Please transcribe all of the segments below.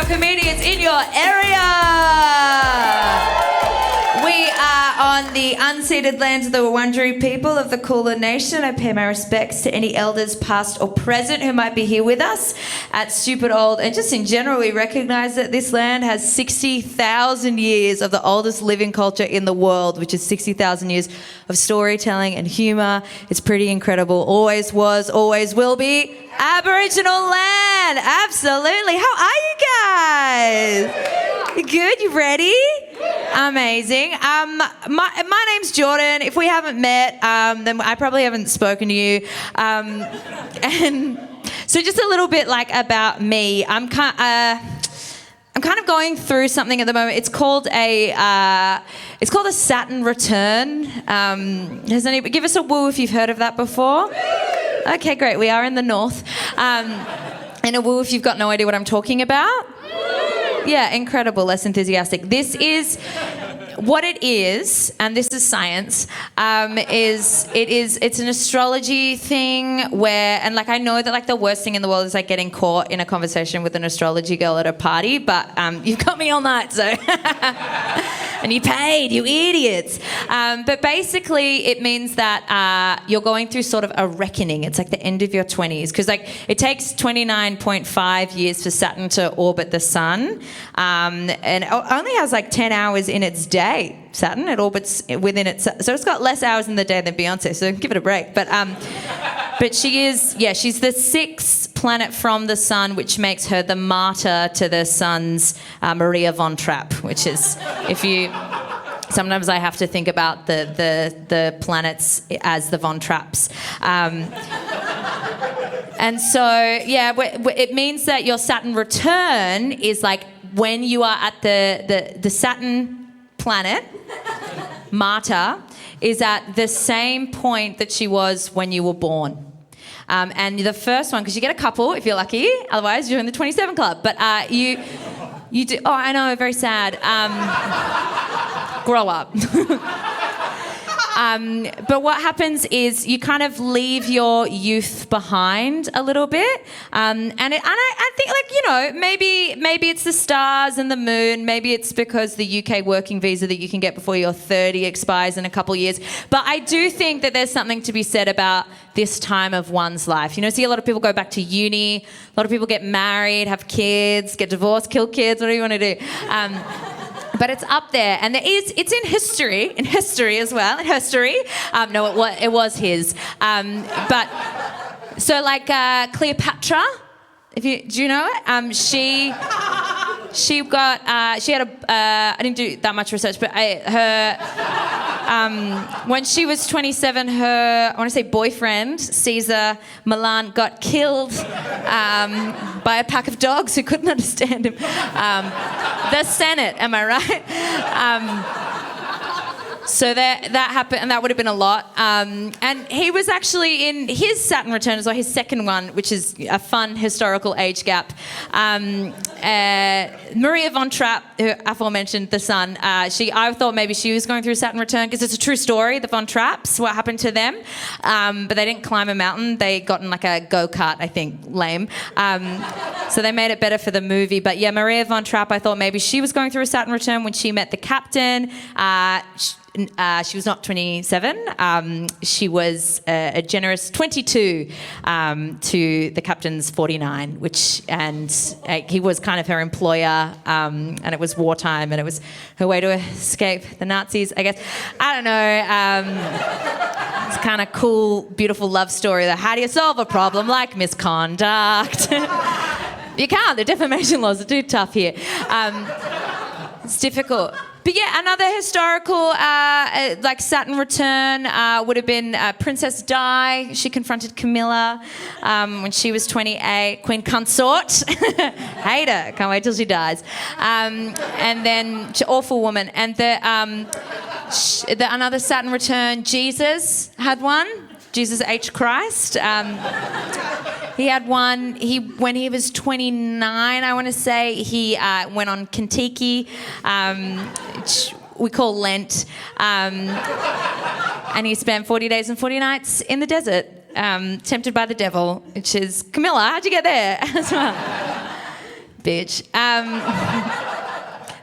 female comedians in your area. We are on the unceded lands of the Wurundjeri people of the Kulin Nation. I pay my respects to any elders past or present who might be here with us at Stupid Old. And just in general, we recognise that this land has 60,000 years of the oldest living culture in the world, which is 60,000 years of storytelling and humour. It's pretty incredible. Always was, always will be. Aboriginal land. Absolutely. How are you guys? You good? You ready? Amazing. My name's Jordan. If we haven't met, then I probably haven't spoken to you. And so just a little bit like about me. I'm kind of going through something at the moment. It's called a Saturn return. Has anybody give us a woo if you've heard of that before? Okay, great. We are in the north. And a woo if you've got no idea what I'm talking about. Yeah, incredible, less enthusiastic. This is what it is, and this is science, it's an astrology thing where, and like I know that like the worst thing in the world is like getting caught in a conversation with an astrology girl at a party, but you've got me all night, so and you paid, you idiots. But basically it means that you're going through sort of a reckoning. It's like the end of your 20s, because like it takes 29.5 years for Saturn to orbit the sun, and it only has like 10 hours in its day. Saturn, it orbits within it, so it's got less hours in the day than Beyonce, so give it a break. But she's the sixth planet from the sun, which makes her the martyr to the sun's Maria von Trapp, which is, sometimes I have to think about the planets as the Von Trapps. And so, yeah, it means that your Saturn return is like when you are at the Saturn planet, Marta, is at the same point that she was when you were born. And the first one, because you get a couple if you're lucky, otherwise you're in the 27 club. But you do, oh, I know, very sad. Grow up. But what happens is you kind of leave your youth behind a little bit, and I think, like, you know, maybe it's the stars and the moon, maybe it's because the UK working visa that you can get before you're 30 expires in a couple of years. But I do think that there's something to be said about this time of one's life. You know, see a lot of people go back to uni, a lot of people get married, have kids, get divorced, kill kids, whatever you want to do. But it's up there, and it's in history as well. In history, no, it was his. But so like Cleopatra, do you know it? She had I didn't do that much research, but when she was 27, her, I want to say boyfriend, Caesar Milan, got killed by a pack of dogs who couldn't understand him. The Senate, am I right? So that happened, and that would have been a lot. And he was actually in his Saturn return as well, his second one, which is a fun historical age gap. Maria von Trapp, who aforementioned the sun, I thought maybe she was going through a Saturn return, because it's a true story, the von Trapps, what happened to them. But they didn't climb a mountain. They got in like a go-kart, I think, lame. So they made it better for the movie. But yeah, Maria von Trapp, I thought maybe she was going through a Saturn return when she met the captain. She was not 27. She was a generous 22 to the captain's 49, and he was kind of her employer, and it was wartime, and it was her way to escape the Nazis, I guess. I don't know. It's kind of cool, beautiful love story. How do you solve a problem like misconduct? You can't. The defamation laws are too tough here. It's difficult. But yeah, another historical like Saturn return would have been Princess Di. She confronted Camilla when she was 28, Queen Consort. Hate her, can't wait till she dies. And then awful woman. And another Saturn return, Jesus had one. Jesus H. Christ. He had one. When he was 29, I want to say, he went on Kentucky, which we call Lent, and he spent 40 days and 40 nights in the desert, tempted by the devil, which is Camilla. How'd you get there as well? bitch.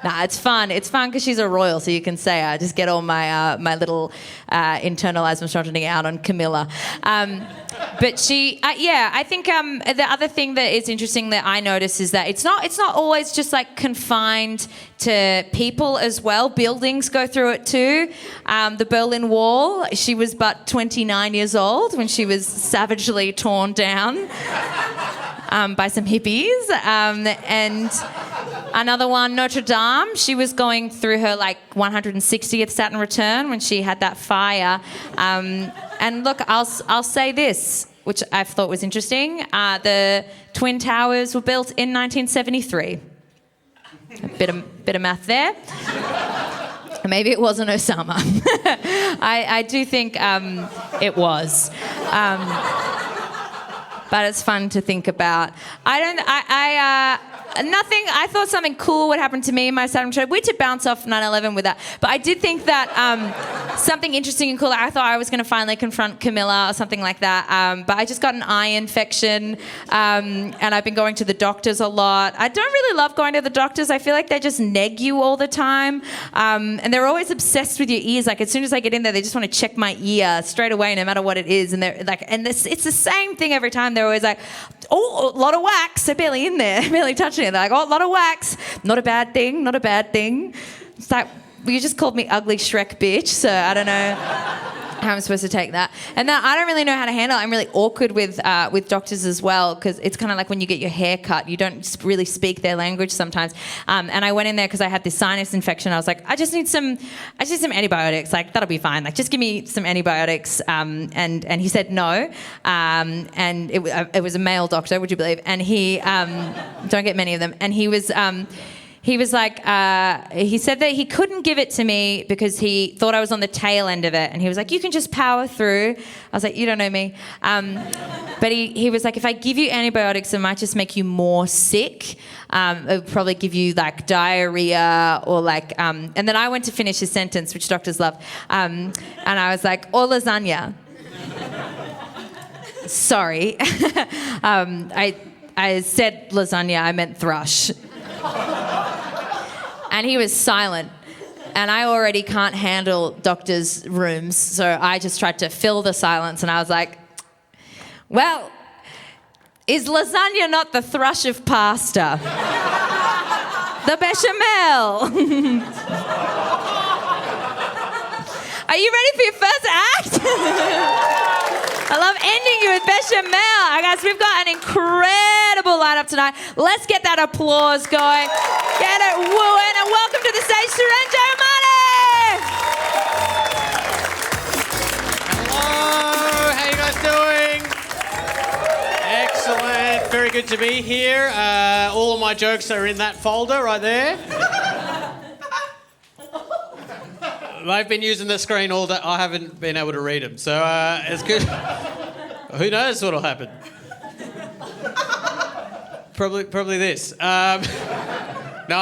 Nah, it's fun. It's fun because she's a royal, so you can say I just get all my my little internalized misogyny out on Camilla. But she, I think the other thing that is interesting that I notice is that it's not always just like confined to people as well. Buildings go through it too. The Berlin Wall, she was but 29 years old when she was savagely torn down by some hippies. And another one, Notre Dame, she was going through her like 160th Saturn return when she had that fire. And look, I'll say this, which I thought was interesting. The Twin Towers were built in 1973. A bit of math there. Maybe it wasn't Osama. I do think it was. But it's fun to think about. Nothing. I thought something cool would happen to me in my Saturn return. We did bounce off 9/11 with that, but I did think that something interesting and cool. I thought I was going to finally confront Camilla or something like that. But I just got an eye infection, and I've been going to the doctors a lot. I don't really love going to the doctors. I feel like they just neg you all the time, and they're always obsessed with your ears. Like as soon as I get in there, they just want to check my ear straight away, no matter what it is. And they're like, it's the same thing every time. They're always like, oh, a lot of wax. They're barely in there, barely touching it. They're like, oh, a lot of wax. Not a bad thing, not a bad thing. It's like, well, you just called me ugly Shrek bitch, so I don't know how I'm supposed to take that. And now I don't really know how to handle it. I'm really awkward with doctors as well, because it's kind of like when you get your hair cut, you don't really speak their language sometimes. And I went in there because I had this sinus infection. I was like, I just need some antibiotics. Like that'll be fine. Like just give me some antibiotics. And he said no. And it was a male doctor, would you believe? And he don't get many of them. And he was like, he said that he couldn't give it to me because he thought I was on the tail end of it. And he was like, you can just power through. I was like, you don't know me. But he was like, if I give you antibiotics, it might just make you more sick. It would probably give you like diarrhea or like, and then I went to finish his sentence, which doctors love. And I was like, or lasagna. Sorry. I said lasagna, I meant thrush. And he was silent. And I already can't handle doctors' rooms, so I just tried to fill the silence, and I was like, well, is lasagna not the thrush of pasta? The bechamel. Are you ready for your first act? I love ending you with bechamel. Guys, we've got an incredible lineup tonight. Let's get that applause going. Get it wooing, and welcome to the stage, Suren Jayemanne. Hello, how you guys doing? Excellent, very good to be here. All of my jokes are in that folder right there. I've been using the screen all day. I haven't been able to read them, so it's good. Who knows what'll happen? Probably this. No,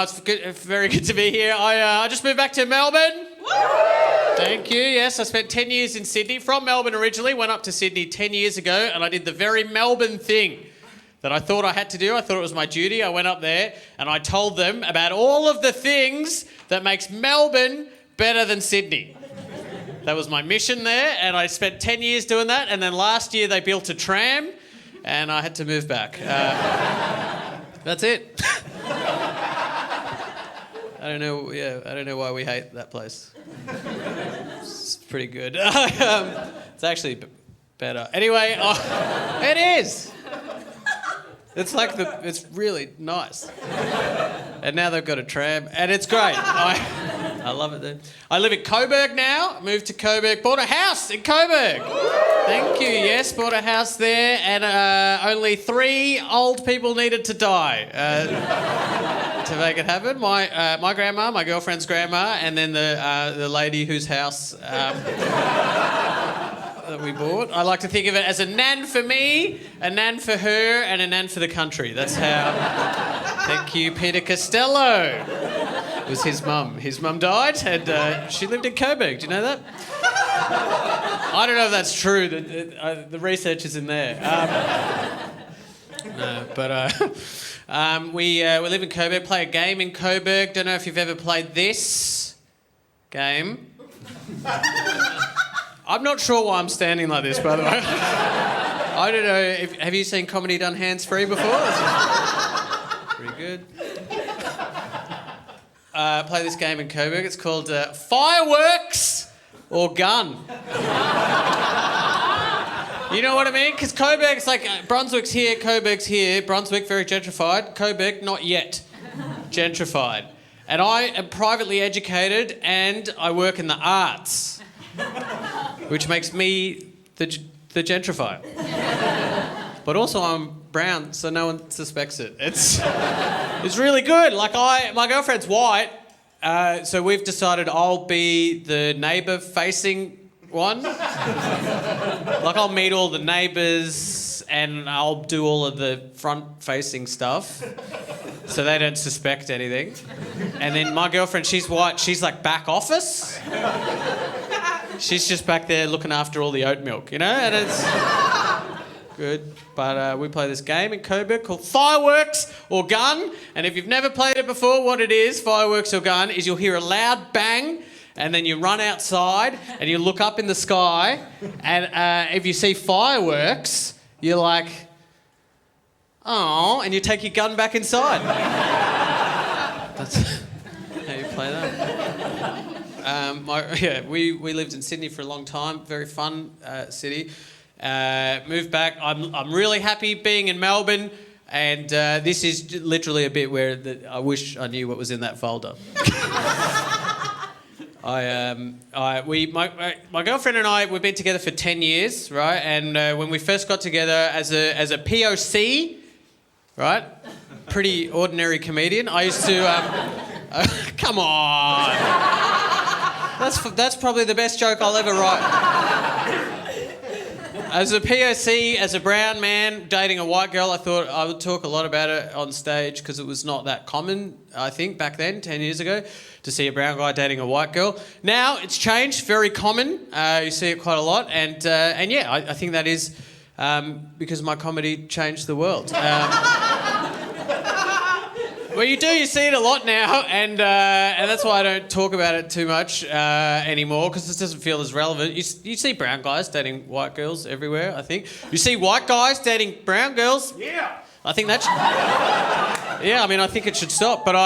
it's good. It's very good to be here. I just moved back to Melbourne. Thank you. Yes, I spent 10 years in Sydney. From Melbourne originally, went up to Sydney 10 years ago, and I did the very Melbourne thing that I thought I had to do. I thought it was my duty. I went up there and I told them about all of the things that makes Melbourne better than Sydney. That was my mission there, and I spent 10 years doing that, and then last year they built a tram and I had to move back. That's it. I don't know why we hate that place. It's pretty good. It's actually better. Anyway, it is. It's like it's really nice. And now they've got a tram, and it's great. I love it there. I live in Coburg now. Moved to Coburg. Bought a house in Coburg. Thank you. Yes, bought a house there, and only 3 old people needed to die to make it happen. My grandma, my girlfriend's grandma, and then the lady whose house that we bought. I like to think of it as a nan for me, a nan for her, and a nan for the country. That's how. Thank you, Peter Costello. It was his mum. His mum died, and she lived in Coburg. Do you know that? I don't know if that's true. The research is in there. No, but We live in Coburg, play a game in Coburg. Don't know if you've ever played this game. I'm not sure why I'm standing like this, by the way. I don't know. Have you seen comedy done hands-free before? Pretty good. Play this game in Coburg. It's called Fireworks or Gun. You know what I mean? Because Coburg's like, Brunswick's here, Coburg's here. Brunswick, very gentrified. Coburg, not yet gentrified. And I am privately educated and I work in the arts, which makes me the gentrifier. But also I'm brown, so no one suspects it. It's really good. Like my girlfriend's white, so we've decided I'll be the neighbour-facing one. Like I'll meet all the neighbours and I'll do all of the front-facing stuff, so they don't suspect anything. And then my girlfriend, she's white. She's like back office. She's just back there looking after all the oat milk, you know? And it's good. But we play this game in Coburg called Fireworks or Gun. And if you've never played it before, what it is, Fireworks or Gun, is you'll hear a loud bang and then you run outside and you look up in the sky and if you see fireworks, you're like, oh, and you take your gun back inside. That's how you play that. We lived in Sydney for a long time. Very fun city. Moved back. I'm really happy being in Melbourne, and this is literally a bit where I wish I knew what was in that folder. My girlfriend and I, we've been together for 10 years, right? And when we first got together as a POC, right? Pretty ordinary comedian. I used to come on. That's probably the best joke I'll ever write. As a POC, as a brown man dating a white girl, I thought I would talk a lot about it on stage because it was not that common, I think, back then, 10 years ago, to see a brown guy dating a white girl. Now it's changed, very common. You see it quite a lot. And yeah, I think that is because my comedy changed the world. Well, you see it a lot now, and that's why I don't talk about it too much anymore, because it doesn't feel as relevant. You see brown guys dating white girls everywhere, I think. You see white guys dating brown girls. Yeah. I think that's... Yeah, I mean, I think it should stop, but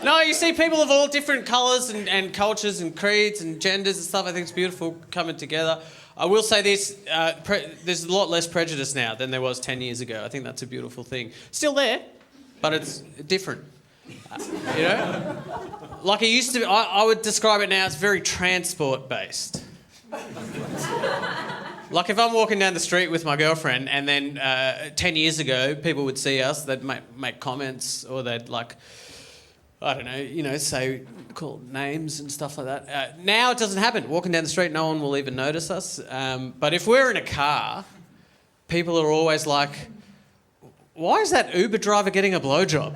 No, you see people of all different colours and cultures and creeds and genders and stuff. I think it's beautiful coming together. I will say this, there's a lot less prejudice now than there was 10 years ago. I think that's a beautiful thing. Still there, but it's different. You know? Like it used to be, I would describe it now as very transport-based. Like if I'm walking down the street with my girlfriend and then 10 years ago, people would see us, they'd make comments or they'd like... I don't know, call names and stuff like that. Now it doesn't happen. Walking down the street, no one will even notice us. But if we're in a car, people are always like, why is that Uber driver getting a blowjob?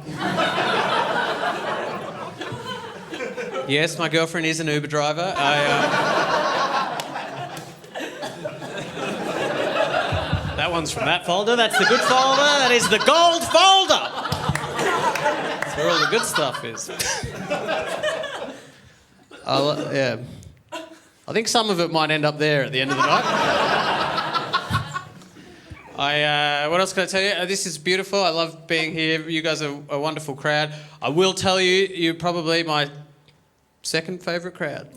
Yes, my girlfriend is an Uber driver. That one's from that folder. That's the good folder. That is the gold folder. That's where all the good stuff is. Yeah. I think some of it might end up there at the end of the night. What else can I tell you? This is beautiful. I love being here. You guys are a wonderful crowd. I will tell you, you're probably my second favourite crowd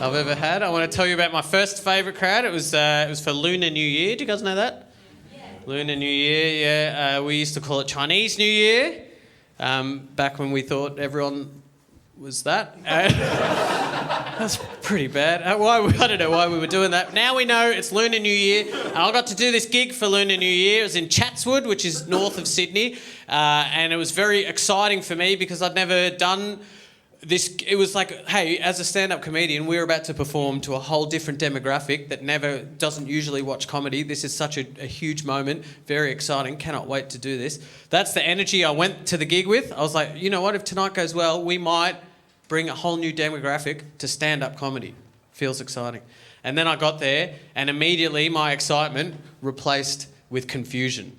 I've ever had. I want to tell you about my first favourite crowd. It was for Lunar New Year. Do you guys know that? Yeah. Lunar New Year, yeah. We used to call it Chinese New Year. Back when we thought everyone was that. That's pretty bad. I don't know why we were doing that. Now we know it's Lunar New Year. I got to do this gig for Lunar New Year. It was in Chatswood, which is north of Sydney. And it was very exciting for me because I'd never done this. It was like, hey, as a stand-up comedian, we're about to perform to a whole different demographic that doesn't usually watch comedy. This is such a huge moment. Very exciting. Cannot wait to do this. That's the energy I went to the gig with. I was like, you know what? If tonight goes well, we might bring a whole new demographic to stand-up comedy Feels exciting. And then I got there, and immediately my excitement replaced with confusion,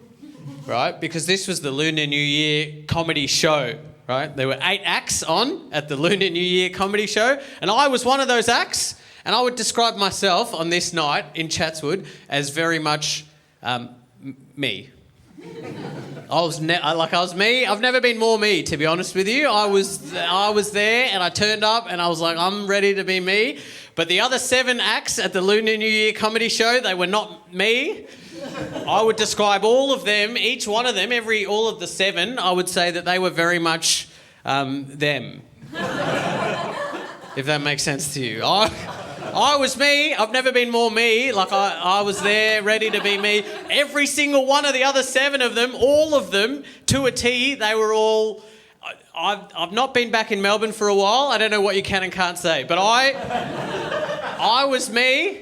right? Because this was the Lunar New Year comedy show, right? There were 8 acts on at the Lunar New Year comedy show, and I was one of those acts, and I would describe myself on this night in Chatswood as very much me. I was me. I've never been more me, to be honest with you. I was there, and I turned up, and I was like, I'm ready to be me. But the other 7 acts at the Lunar New Year comedy show, they were not me. I would describe all of them, each one of them, all of the 7. I would say that they were very much them. If that makes sense to you. I was me. I've never been more me. Like I was there, ready to be me. Every single one of the other 7 of them, all of them, to a T, they were all... I've not been back in Melbourne for a while. I don't know what you can and can't say. But I was me,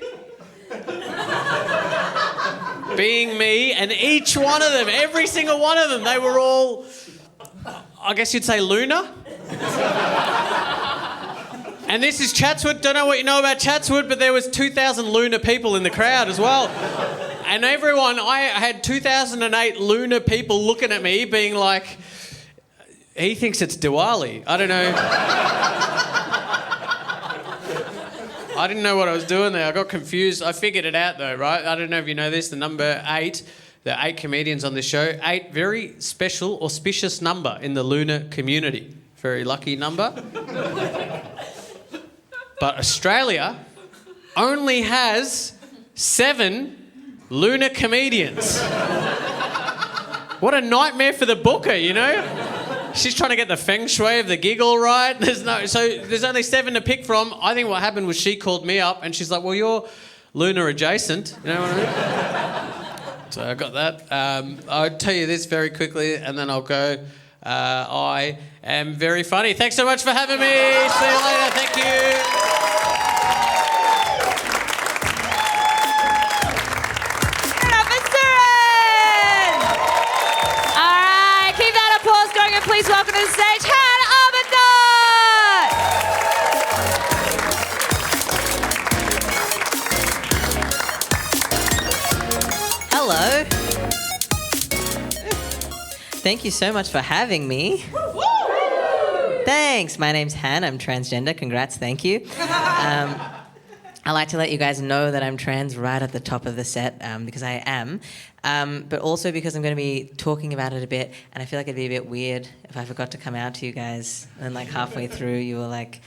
being me, and each one of them, every single one of them, they were all, I guess you'd say lunar. And this is Chatswood. Don't know what you know about Chatswood, but there was 2,000 lunar people in the crowd as well. And everyone, I had 2008 lunar people looking at me being like, he thinks it's Diwali. I don't know. I didn't know what I was doing there. I got confused. I figured it out though, right? I don't know if you know this, the number 8, there are 8 comedians on this show. 8, very special, auspicious number in the lunar community. Very lucky number. But Australia only has 7 lunar comedians. What a nightmare for the booker, you know? She's trying to get the feng shui of the gig all right. There's only 7 to pick from. I think what happened was she called me up and she's like, well, you're lunar adjacent. You know what I mean? So I got that. I'll tell you this very quickly and then I'll go. I am very funny. Thanks so much for having me. See you later. Thank you. Please welcome to the stage, Arbuthnott! Hello. Thank you so much for having me. Thanks. My name's Han. I'm transgender. Congrats. Thank you. I like to let you guys know that I'm trans right at the top of the set because I am, but also because I'm going to be talking about it a bit, and I feel like it'd be a bit weird if I forgot to come out to you guys and like halfway through you were like,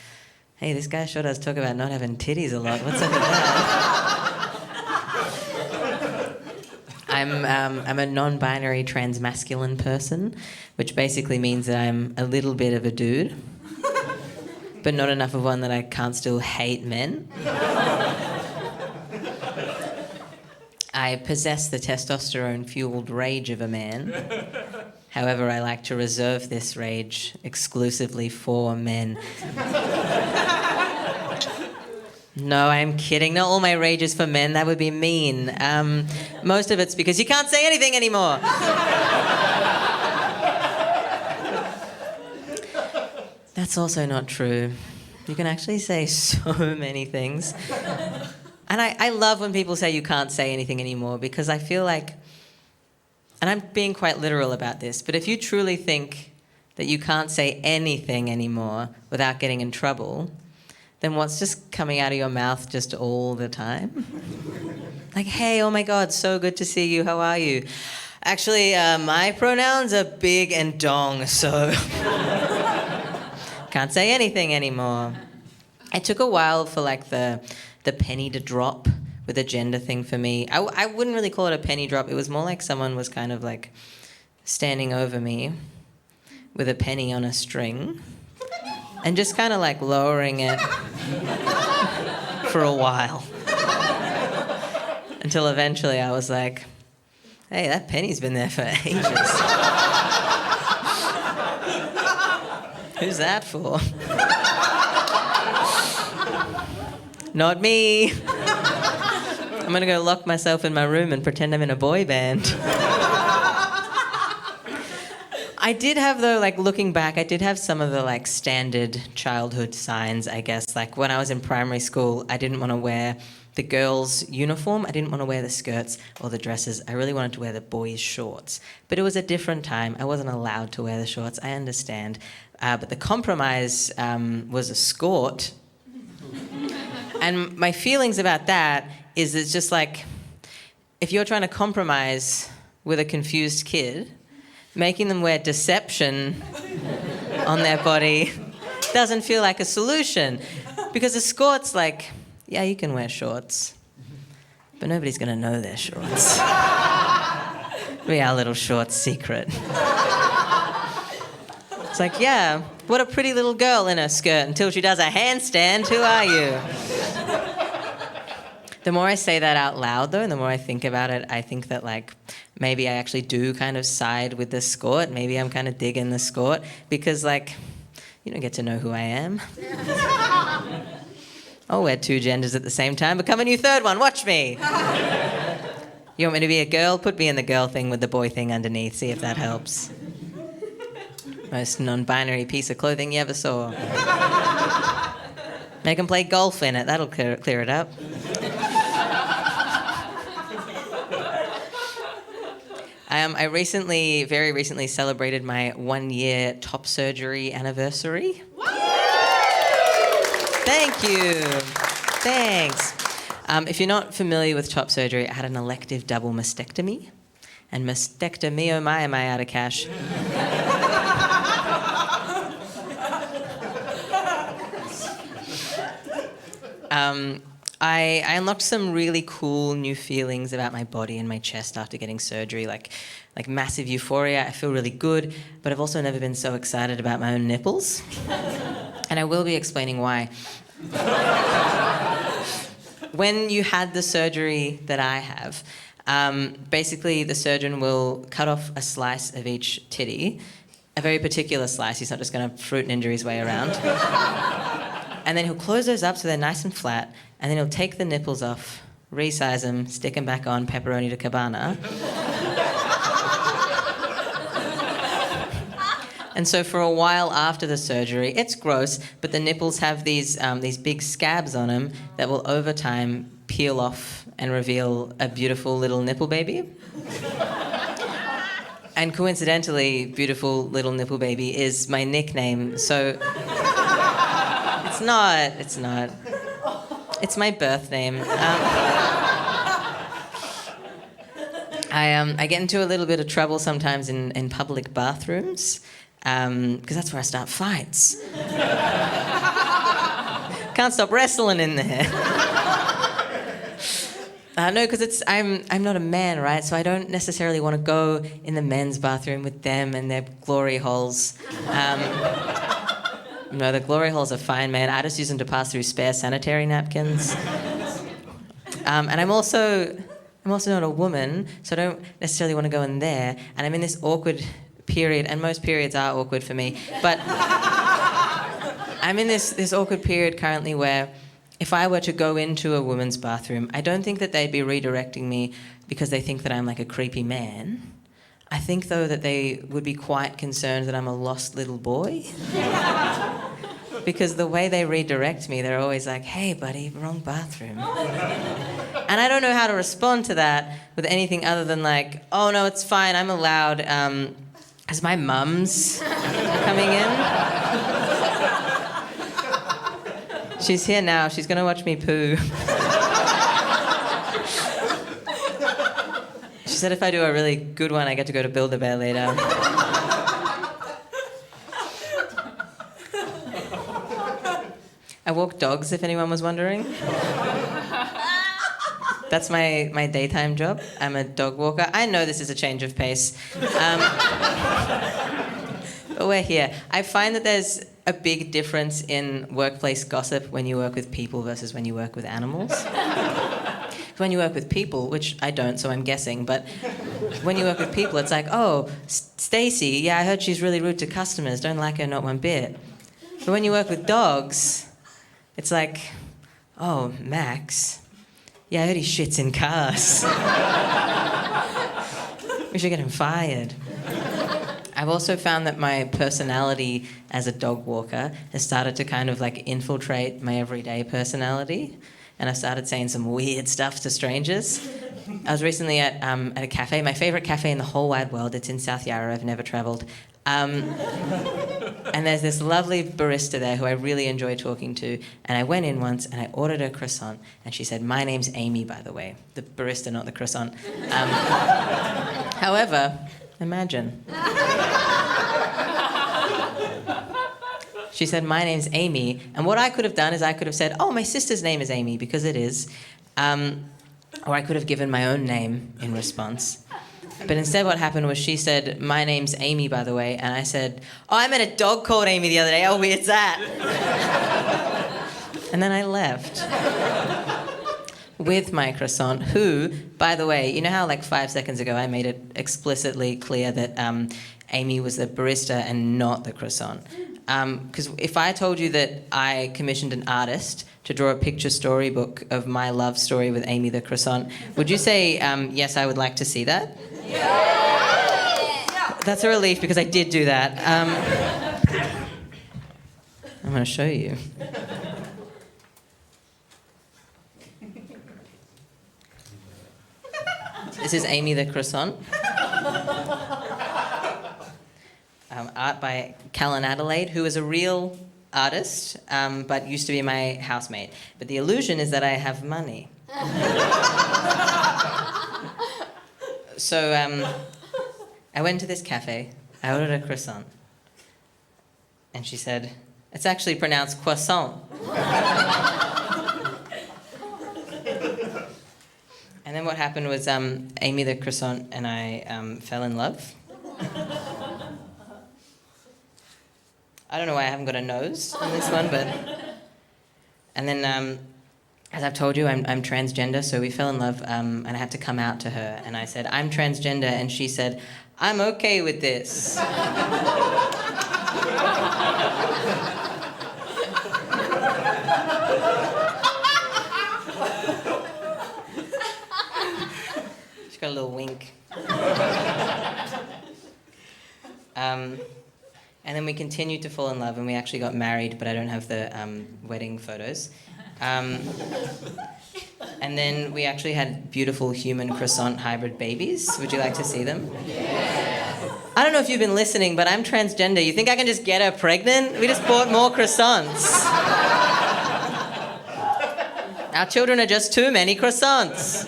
hey, this guy sure does talk about not having titties a lot. What's up with that? I'm a non-binary trans-masculine person, which basically means that I'm a little bit of a dude, but not enough of one that I can't still hate men. I possess the testosterone-fueled rage of a man. However, I like to reserve this rage exclusively for men. No, I'm kidding. Not all my rage is for men. That would be mean. Most of it's because you can't say anything anymore. That's also not true. You can actually say so many things. And I love when people say you can't say anything anymore because I feel like, and I'm being quite literal about this, but if you truly think that you can't say anything anymore without getting in trouble, then what's just coming out of your mouth just all the time? Like, hey, oh my God, so good to see you, how are you? Actually, my pronouns are big and dong, so can't say anything anymore. It took a while for like the penny to drop with a gender thing for me. I wouldn't really call it a penny drop. It was more like someone was kind of like standing over me with a penny on a string and just kind of like lowering it for a while. Until eventually I was like, hey, that penny's been there for ages. Who's that for? Not me. I'm gonna go lock myself in my room and pretend I'm in a boy band. I I did have, though, like, looking back, I did have some of the, like, standard childhood signs, I guess. Like, when I was in primary school, I didn't want to wear the girls' uniform. I didn't want to wear the skirts or the dresses. I really wanted to wear the boys' shorts. But it was a different time. I wasn't allowed to wear the shorts. I understand. But the compromise was a skort. And my feelings about that is it's just like, if you're trying to compromise with a confused kid, making them wear deception on their body doesn't feel like a solution. Because a skirt's like, yeah, you can wear shorts, but nobody's going to know they're shorts. It'll be our little short secret. It's like, yeah, what a pretty little girl in her skirt until she does a handstand. Who are you? The more I say that out loud, though, and the more I think about it, I think that, like, maybe I actually do kind of side with the skort. Maybe I'm kind of digging the skort because, like, you don't get to know who I am. I'll wear two genders at the same time. Become a new third one. Watch me. You want me to be a girl? Put me in the girl thing with the boy thing underneath. See if that helps. Most non-binary piece of clothing you ever saw. Make them play golf in it. That'll clear it up. I very recently celebrated my 1-year top surgery anniversary. Thank you. Thanks. If you're not familiar with top surgery, I had an elective double mastectomy. And mastectomy, oh my, am I out of cash? I unlocked some really cool new feelings about my body and my chest after getting surgery, like massive euphoria. I feel really good, but I've also never been so excited about my own nipples. And I will be explaining why. When you had the surgery that I have, basically the surgeon will cut off a slice of each titty, a very particular slice. He's not just going to fruit ninja his way around. And then he'll close those up so they're nice and flat, and then he'll take the nipples off, resize them, stick them back on, pepperoni to cabana. And so for a while after the surgery, it's gross, but the nipples have these big scabs on them that will over time peel off and reveal a beautiful little nipple baby. And coincidentally, beautiful little nipple baby is my nickname, so... It's not. It's my birth name. I get into a little bit of trouble sometimes in public bathrooms, because that's where I start fights. Can't stop wrestling in there. No, because I'm not a man, right? So I don't necessarily want to go in the men's bathroom with them and their glory holes. No, the glory holes are fine, man. I just use them to pass through spare sanitary napkins. And I'm also not a woman, so I don't necessarily want to go in there. And I'm in this awkward period, and most periods are awkward for me. But I'm in this awkward period currently where if I were to go into a woman's bathroom, I don't think that they'd be redirecting me because they think that I'm like a creepy man. I think, though, that they would be quite concerned that I'm a lost little boy. Because the way they redirect me, they're always like, hey, buddy, wrong bathroom. And I don't know how to respond to that with anything other than like, oh, no, it's fine, I'm allowed. As my mum's coming in. She's here now. She's going to watch me poo. She said if I do a really good one, I get to go to Build-A-Bear later. I walk dogs, if anyone was wondering. That's my daytime job. I'm a dog walker. I know this is a change of pace. But we're here. I find that there's a big difference in workplace gossip when you work with people versus when you work with animals. When you work with people, which I don't, so I'm guessing, but when you work with people, it's like, oh, Stacey, yeah, I heard she's really rude to customers. Don't like her, not one bit. But when you work with dogs, it's like, oh, Max, yeah, I heard he shits in cars. We should get him fired. I've also found that my personality as a dog walker has started to kind of like infiltrate my everyday personality. And I've started saying some weird stuff to strangers. I was recently at a cafe, my favourite cafe in the whole wide world. It's in South Yarra, I've never travelled. And there's this lovely barista there who I really enjoy talking to. And I went in once and I ordered a croissant. And she said, "My name's Amy, by the way." The barista, not the croissant. However, imagine. She said, "My name's Amy." And what I could have done is I could have said, "Oh, my sister's name is Amy," because it is. Or I could have given my own name in response. But instead what happened was she said, "My name's Amy, by the way." And I said, "Oh, I met a dog called Amy the other day. How weird's that?" And then I left. With my croissant, who, by the way, you know how like 5 seconds ago I made it explicitly clear that Amy was the barista and not the croissant? Because if I told you that I commissioned an artist to draw a picture storybook of my love story with Amy the croissant, would you say, yes, I would like to see that? Yeah. That's a relief because I did do that. I'm going to show you. This is Amy the croissant. Art by Callan Adelaide, who is a real artist, but used to be my housemate. But the illusion is that I have money. So I went to this cafe, I ordered a croissant, and she said, "It's actually pronounced croissant." And then what happened was Amy the croissant and I fell in love. I don't know why I haven't got a nose on this one, but... And then, as I've told you, I'm transgender, so we fell in love, and I had to come out to her. And I said, "I'm transgender," and she said, "I'm okay with this." She's got a little wink. And then we continued to fall in love, and we actually got married, but I don't have the wedding photos. And then we actually had beautiful human croissant hybrid babies. Would you like to see them? Yeah. I don't know if you've been listening, but I'm transgender. You think I can just get her pregnant? We just bought more croissants. Our children are just too many croissants.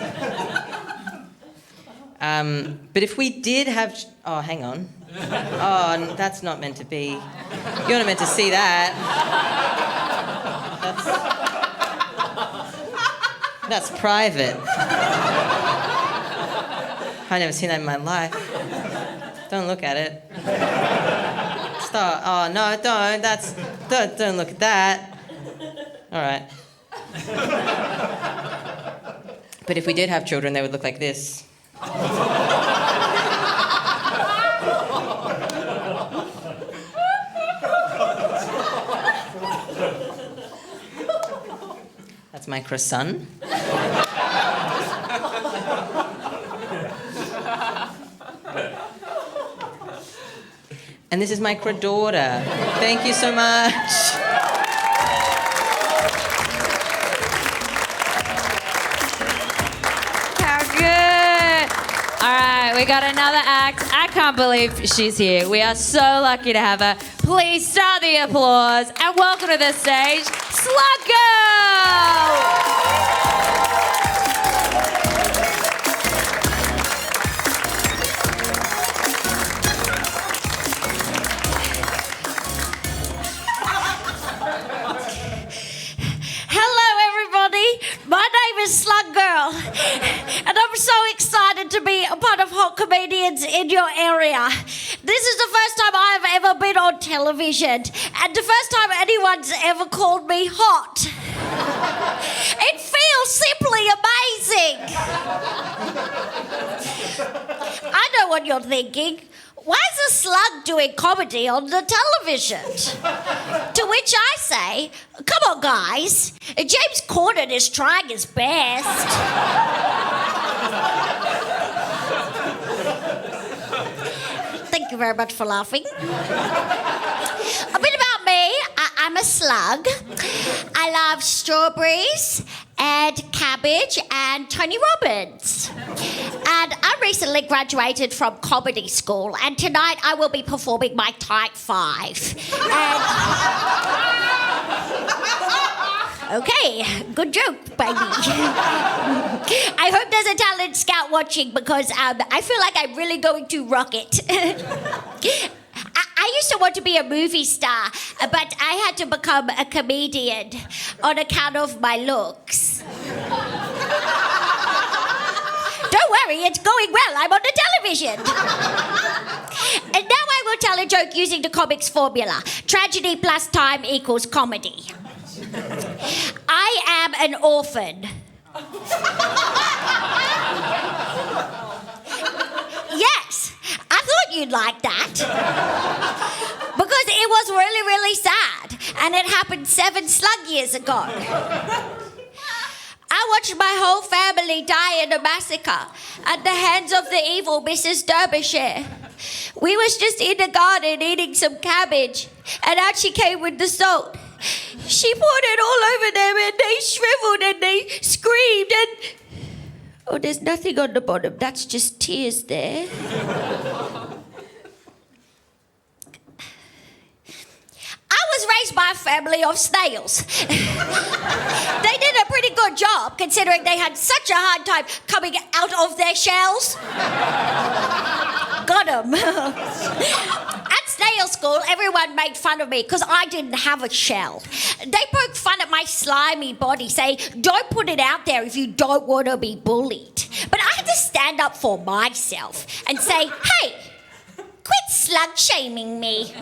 But if we did have... Oh, hang on. Oh, that's not meant to be. You're not meant to see that. That's private. I've never seen that in my life. Don't look at it. Stop. Oh, no, don't. Don't look at that. All right. But if we did have children, they would look like this. That's my croissant. And this is my daughter. Thank you so much. How good. All right, we got another act. I can't believe she's here. We are so lucky to have her. Please start the applause and welcome to the stage, Slug Girl! My name is Slug Girl, and I'm so excited to be a part of Hot Comedians in your area. This is the first time I've ever been on television, and the first time anyone's ever called me hot. It feels simply amazing. I know what you're thinking. Why is a slug doing comedy on the television? To which I say, come on, guys. James Corden is trying his best. The Thank you very much for laughing. A bit about me. I'm a slug. I love strawberries and cabbage and Tony Robbins. And I recently graduated from comedy school, and tonight I will be performing my Type 5. Okay, good joke, baby. I hope there's a talent scout watching because I feel like I'm really going to rock it. I used to want to be a movie star, but I had to become a comedian on account of my looks. Don't worry, it's going well. I'm on the television. And now I will tell a joke using the comics formula. Tragedy plus time equals comedy. I am an orphan. Yes, I thought you'd like that. Because it was really, really sad. And it happened 7 slug years ago. I watched my whole family die in a massacre at the hands of the evil Mrs. Derbyshire. We was just in the garden eating some cabbage, and out she came with the salt. She poured it all over them, and they shriveled and they screamed, and... Oh, there's nothing on the bottom. That's just tears there. I was raised by a family of snails. They did a pretty good job, considering they had such a hard time coming out of their shells. Got 'em. At snail school, everyone made fun of me because I didn't have a shell. They poked fun at my slimy body, saying, don't put it out there if you don't want to be bullied. But I had to stand up for myself and say, hey, quit slug shaming me.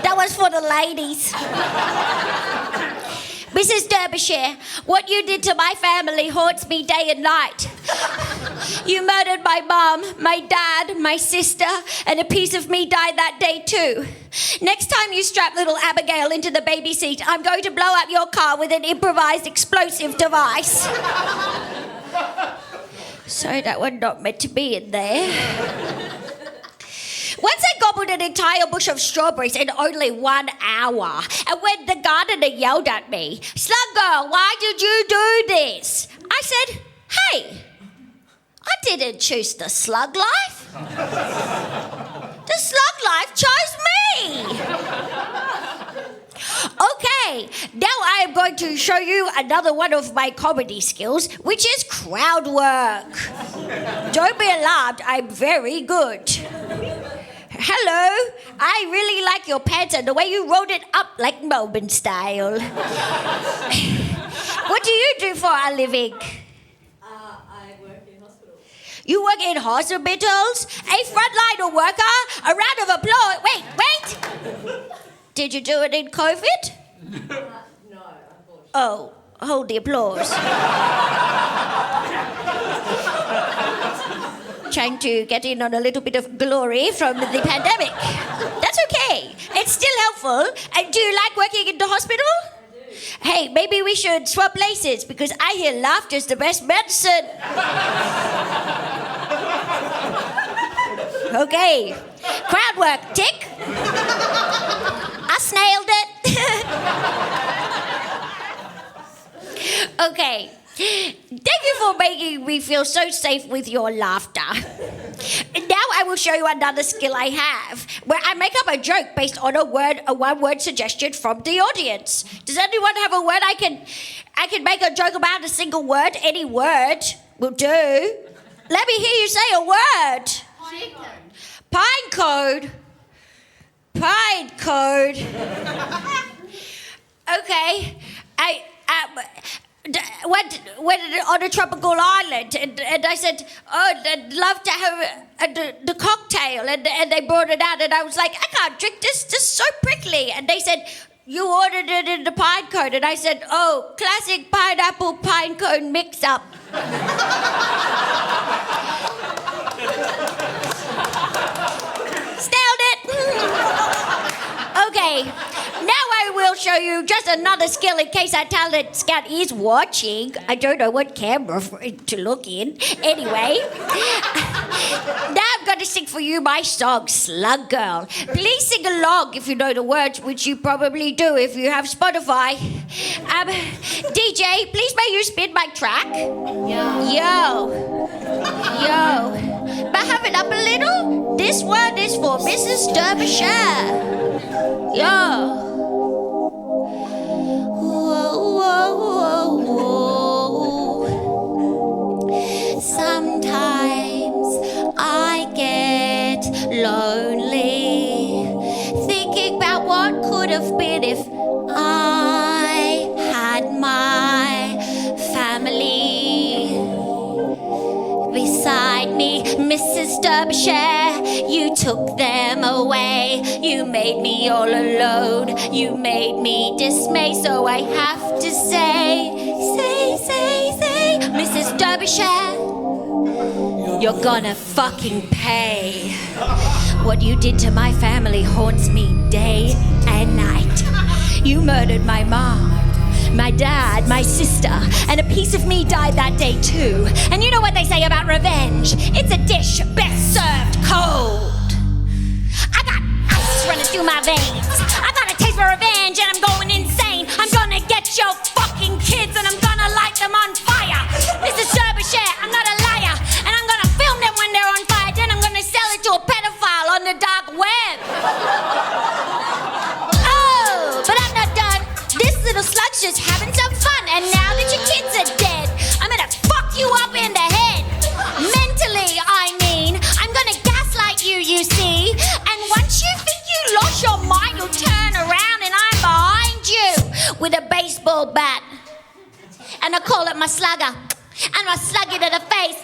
That was for the ladies. Mrs. Derbyshire, what you did to my family haunts me day and night. You murdered my mum, my dad, my sister, and a piece of me died that day too. Next time you strap little Abigail into the baby seat, I'm going to blow up your car with an improvised explosive device. Sorry, that was not meant to be in there. Once I gobbled an entire bush of strawberries in only 1 hour. And when the gardener yelled at me, Slug girl, why did you do this? I said, hey, I didn't choose the slug life. The slug life chose me. Okay, now I am going to show you another one of my comedy skills, which is crowd work. Don't be alarmed, I'm very good. Hello, I really like your pants and the way you rolled it up like Melbourne style. What do you do for a living? I work in hospitals. You work in hospitals? A frontline worker? A round of applause. Wait. Did you do it in COVID? No, unfortunately. Oh, hold the applause. Trying to get in on a little bit of glory from the pandemic. That's okay. It's still helpful. And do you like working in the hospital? I do. Hey, maybe we should swap places because I hear laughter's the best medicine. Okay. Crowd work, tick. I snailed it. Okay. Thank you for making me feel so safe with your laughter. Now I will show you another skill I have, where I make up a joke based on a one-word suggestion from the audience. Does anyone have a word I can make a joke about? A single word? Any word will do. Let me hear you say a word. Pine cone. Pine cone. Okay. Went on a tropical island, and I said, oh, I'd love to have the cocktail, and they brought it out, and I was like, I can't drink this is so prickly, and they said, you ordered it in the pine cone, and I said, oh, classic pineapple pine cone mix-up. Nailed it. Okay, now I will will show you just another skill in case our talent scout is watching. I don't know what camera to look in. Anyway, now I'm going to sing for you my song, Slug Girl. Please sing along if you know the words, which you probably do if you have Spotify. DJ, please may you spin my track. Yo. But have it up a little. This one is for Mrs. Derbyshire. Yo. Sometimes I get lonely, thinking about what could have been if I had my family beside me. Mrs. Derbyshire, you took them away. You made me all alone. You made me dismay. So I have to say, Mrs. Derbyshire, you're gonna fucking pay. What you did to my family haunts me day and night. You murdered my mom, my dad, my sister, and a piece of me died that day too. And you know what they say about revenge? It's a dish best served cold. I got ice running through my veins. I got a taste for revenge and I'm going insane. I'm gonna get your fucking kids and I'm gonna light them on fire. Mrs. Derbyshire, I'm not a liar. And I'm gonna film them when they're on fire. Then I'm gonna sell it to a pedophile on the dark web. Oh, but I'm not done. This little slug's just having some fun. And now that your kids are dead, I'm gonna fuck you up in the head. Mentally, I mean. I'm gonna gaslight you, you see. And once you think you lost your mind, you'll turn around and I'm behind you with a baseball bat. And I call it my slugger. And I slug you to the face.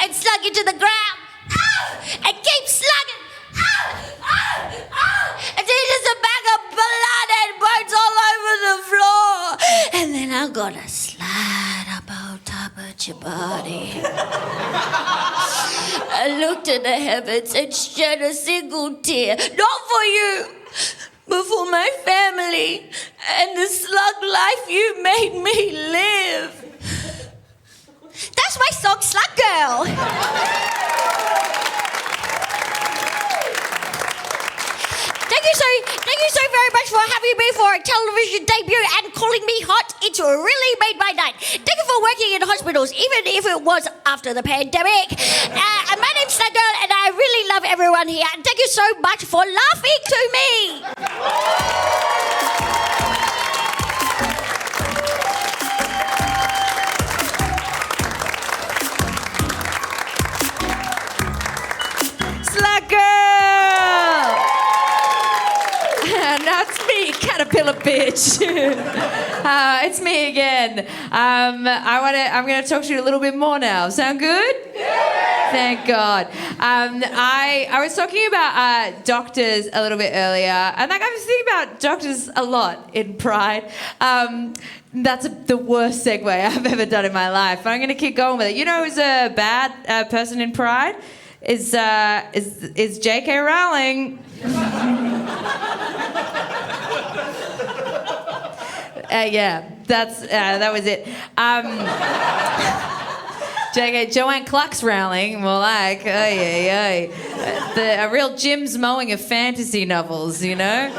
And slug you to the ground. And keep slugging. And then there's a bag of blood and birds all over the floor. And then I'm gonna slide up on top of your body. I looked to the heavens and shed a single tear. Not for you, but for my family and the slug life you made me live. That's my song, Slug Girl. Thank you so very much for having me for a television debut and calling me hot. It's really made my night. Thank you for working in hospitals, even if it was after the pandemic. My name's Slug Girl, and I really love everyone here. And thank you so much for laughing to me. Slug Girl! Now it's me, caterpillar bitch. It's me again. I'm going to talk to you a little bit more now. Sound good? Yeah. Thank God. I was talking about doctors a little bit earlier, and like I was thinking about doctors a lot in Pride. That's the worst segue I've ever done in my life. But I'm going to keep going with it. You know who's a bad person in Pride? Is J.K. Rowling. Yeah, that was it. J.K. Joanne Clucks Rowling, more like, a real Jim's mowing of fantasy novels, you know?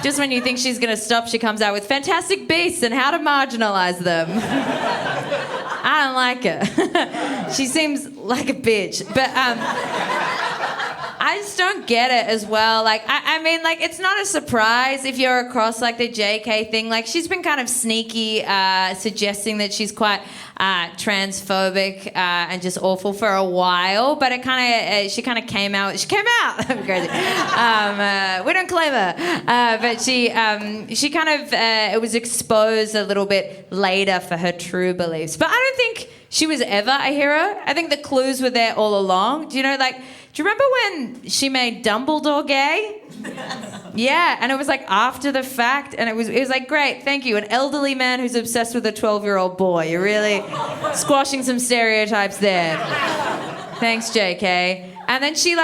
Just when you think she's going to stop, she comes out with Fantastic Beasts and how to marginalise them. I don't like her. She seems like a bitch. But I just don't get it as well. Like, I mean, like, it's not a surprise if you're across, like, the JK thing. Like, she's been kind of sneaky, suggesting that she's quite transphobic and just awful for a while. But it kind of, she kind of came out. She came out. I'm crazy. We don't claim her. But she kind of, it was exposed a little bit later for her true beliefs. But I don't think she was ever a hero. I think the clues were there all along. Do you know, like, do you remember when she made Dumbledore gay? Yeah, and it was like after the fact, and it was like, great, thank you. An elderly man who's obsessed with a 12-year-old boy. You're really squashing some stereotypes there. Thanks, JK. And then she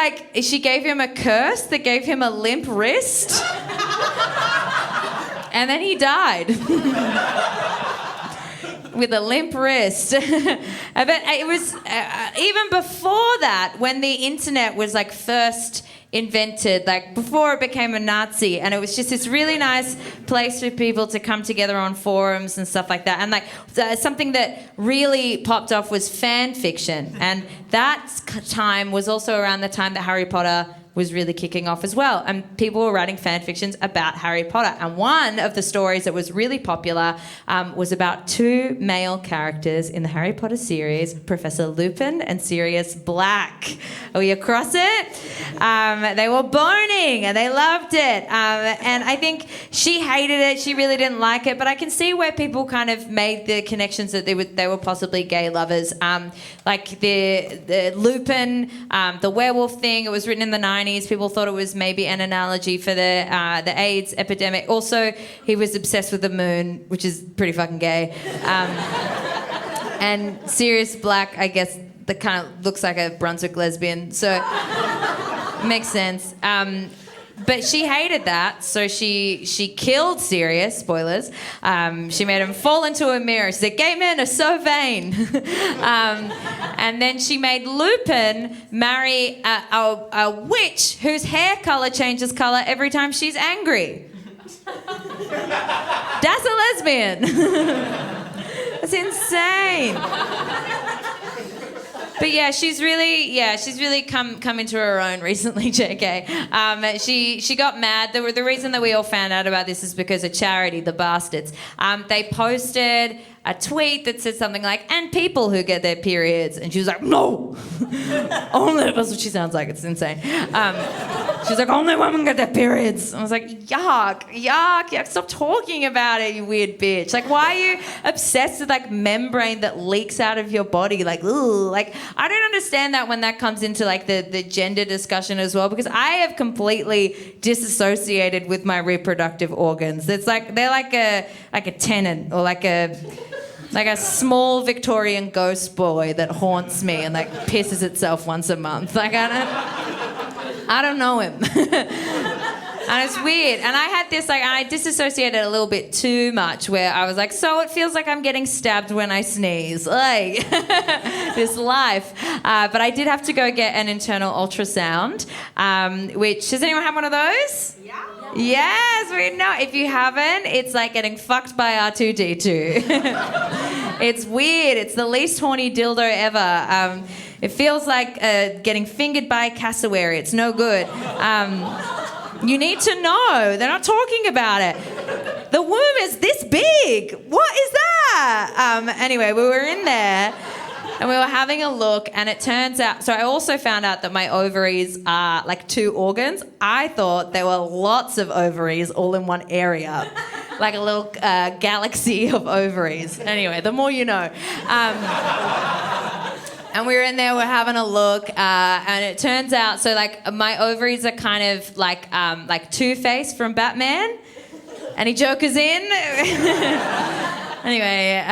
gave him a curse that gave him a limp wrist. And then he died. With a limp wrist. But it was even before that, when the internet was like first invented, like before it became a Nazi, and it was just this really nice place for people to come together on forums and stuff like that. And like something that really popped off was fan fiction, and that time was also around the time that Harry Potter was really kicking off as well, and people were writing fan fictions about Harry Potter. And one of the stories that was really popular was about two male characters in the Harry Potter series, Professor Lupin and Sirius Black. Are we across it? They were boning and they loved it. And I think she hated it. She really didn't like it. But I can see where people kind of made the connections that they were possibly gay lovers. Like the Lupin, the werewolf thing. It was written in the 90s. People thought it was maybe an analogy for the AIDS epidemic. Also, he was obsessed with the moon, which is pretty fucking gay. And Sirius Black, I guess, that kind of looks like a Brunswick lesbian, so makes sense. But she hated that, so she killed Sirius, spoilers. She made him fall into a mirror. She said, gay men are so vain. And then she made Lupin marry a witch whose hair colour changes colour every time she's angry. That's a lesbian. That's insane. But yeah, she's really come into her own recently, JK. She got mad. The reason that we all found out about this is because a charity, the Bastards, they posted a tweet that said something like, and people who get their periods. And she was like, no. Only, that's what she sounds like. It's insane. She's like, only women get their periods. I was like, yuck, stop talking about it, you weird bitch. Like, why are you obsessed with like membrane that leaks out of your body? Like, ooh, like, I don't understand that when that comes into like the gender discussion as well, because I have completely disassociated with my reproductive organs. It's like, they're like a tenant or like a small Victorian ghost boy that haunts me and like pisses itself once a month. Like I don't know him. And it's weird. And I had this, like, I disassociated a little bit too much where I was like, so it feels like I'm getting stabbed when I sneeze. Like, this life. But I did have to go get an internal ultrasound, which, does anyone have one of those? Yeah. Yes, we know. If you haven't, it's like getting fucked by R2-D2. It's weird. It's the least horny dildo ever. It feels like getting fingered by a cassowary. It's no good. You need to know. They're not talking about it. The womb is this big. What is that? Anyway, we were in there and we were having a look, and it turns out, so I also found out that my ovaries are like two organs. I thought there were lots of ovaries all in one area, like a little galaxy of ovaries. Anyway, the more you know. And we were in there, we're having a look, and it turns out, so like my ovaries are kind of like Two-Face from Batman. Any jokers in? Anyway,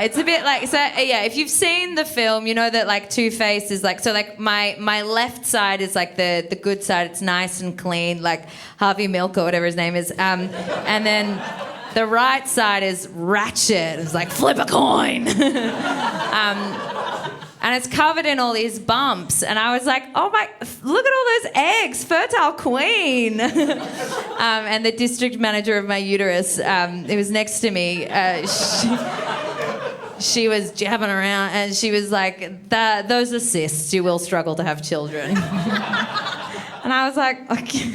it's a bit like, so yeah, if you've seen the film, you know that like Two-Face is like, so like my left side is like the good side, it's nice and clean, like Harvey Milk or whatever his name is. And then the right side is ratchet, it's like flip a coin. And it's covered in all these bumps. And I was like, oh my, look at all those eggs, fertile queen. And the district manager of my uterus, it was next to me. She was jabbing around and she was like, those are cysts, you will struggle to have children. And I was like, okay,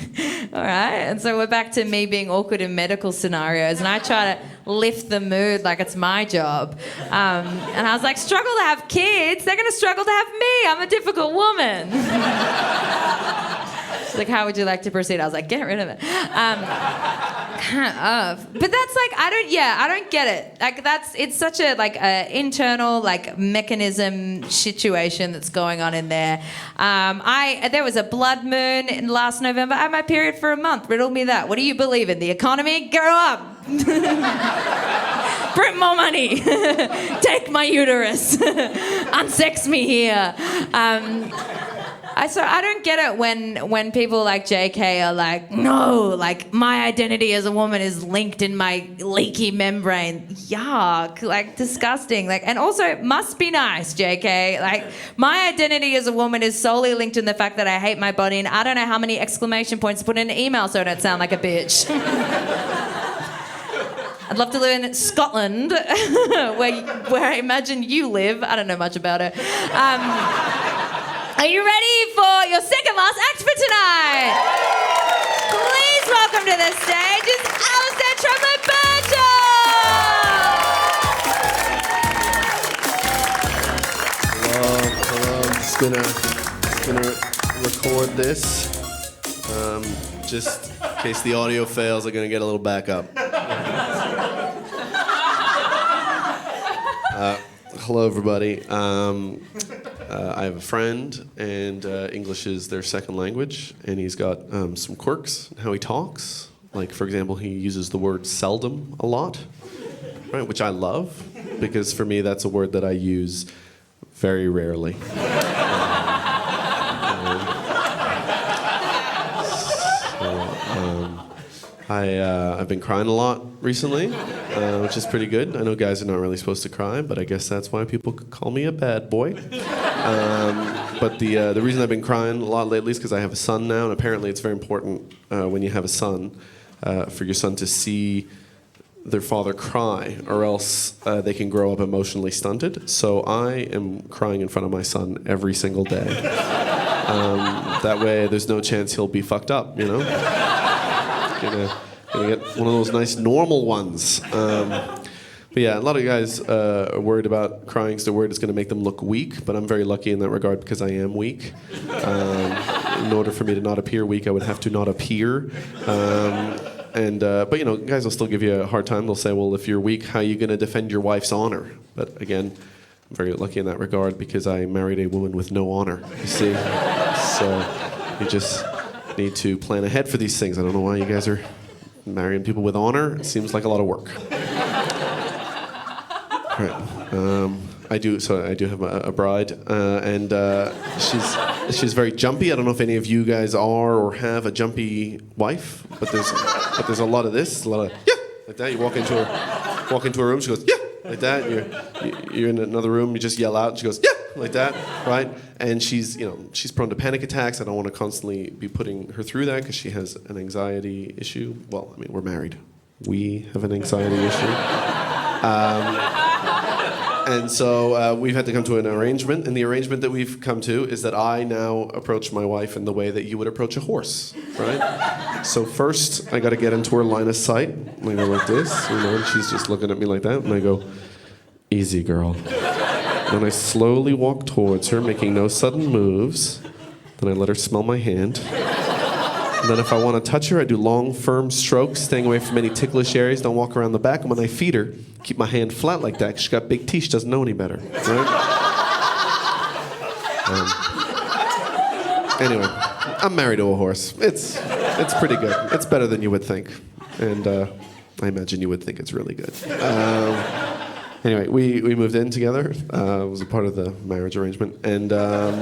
all right. And so we're back to me being awkward in medical scenarios, and I try to lift the mood like it's my job. And I was like, struggle to have kids? They're going to struggle to have me. I'm a difficult woman. She's like, how would you like to proceed? I was like, get rid of it. Kind of. But that's like, I don't get it. Like it's such a like internal like mechanism situation that's going on in there. There was a blood moon in last November. I had my period for a month. Riddle me that. What do you believe in? The economy? Grow up. Print more money. Take my uterus. Unsex me here. I don't get it when people like JK are like, no, like my identity as a woman is linked in my leaky membrane. Yuck, like disgusting. Like, and also must be nice, JK. Like my identity as a woman is solely linked in the fact that I hate my body, and I don't know how many exclamation points to put in an email so I don't sound like a bitch. I'd love to live in Scotland, where I imagine you live. I don't know much about it. Are you ready for your second last act for tonight? Please welcome to the stage is Alasdair Hello. I'm just gonna record this. Just in case the audio fails, I'm gonna get a little backup. Hello, everybody. I have a friend, and English is their second language, and he's got some quirks in how he talks. Like, for example, he uses the word seldom a lot, right? Which I love, because for me, that's a word that I use very rarely. I've been crying a lot recently, which is pretty good. I know guys are not really supposed to cry, but I guess that's why people call me a bad boy. But the reason I've been crying a lot lately is because I have a son now, and apparently it's very important when you have a son for your son to see their father cry, or else they can grow up emotionally stunted. So I am crying in front of my son every single day. That way there's no chance he'll be fucked up, you know? Gonna get one of those nice normal ones. But yeah, a lot of guys are worried about crying because they're worried it's going to make them look weak, but I'm very lucky in that regard because I am weak. In order for me to not appear weak, I would have to not appear. But you know, guys will still give you a hard time. They'll say, well, if you're weak, how are you going to defend your wife's honor? But again, I'm very lucky in that regard because I married a woman with no honor, you see. So you just need to plan ahead for these things. I don't know why you guys are marrying people with honor. It seems like a lot of work. All right. I do have a bride, and she's very jumpy. I don't know if any of you guys are or have a jumpy wife, but there's a lot of this, a lot of yeah, like that. You walk into a room, she goes yeah, like that. You're in another room, you just yell out, and she goes yeah, like that, right? And she's prone to panic attacks. I don't want to constantly be putting her through that because she has an anxiety issue. Well, I mean, we're married. We have an anxiety issue. And so we've had to come to an arrangement, and the arrangement that we've come to is that I now approach my wife in the way that you would approach a horse, right? So first, I got to get into her line of sight. I go like this, and she's just looking at me like that, and I go, easy, girl. And I slowly walk towards her, making no sudden moves. Then I let her smell my hand. And then if I want to touch her, I do long, firm strokes, staying away from any ticklish areas. Don't walk around the back. And when I feed her, keep my hand flat like that, 'cause she's got big teeth. She doesn't know any better, right? Anyway, I'm married to a horse. It's pretty good. It's better than you would think. And I imagine you would think it's really good. Anyway, we moved in together. It was a part of the marriage arrangement. And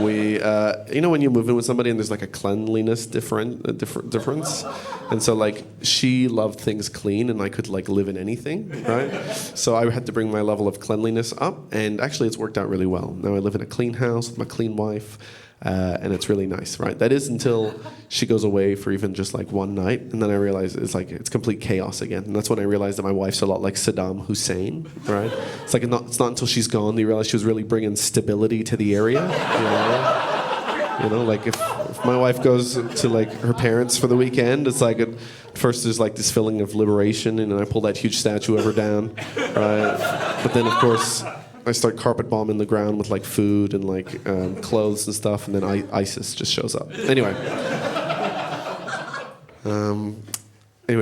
when you move in with somebody and there's like a cleanliness difference. And so like she loved things clean and I could like live in anything, right? So I had to bring my level of cleanliness up. And actually it's worked out really well. Now I live in a clean house with my clean wife. And it's really nice, right? That is until she goes away for even just like one night, and then I realize it's complete chaos again. And that's when I realized that my wife's a lot like Saddam Hussein, right? It's not until she's gone that you realize she was really bringing stability to the area. Like if my wife goes to like her parents for the weekend, it's like at first there's like this feeling of liberation, and then I pull that huge statue of her down, right? But then of course I start carpet bombing the ground with like food and like clothes and stuff, and then ISIS just shows up. Anyway,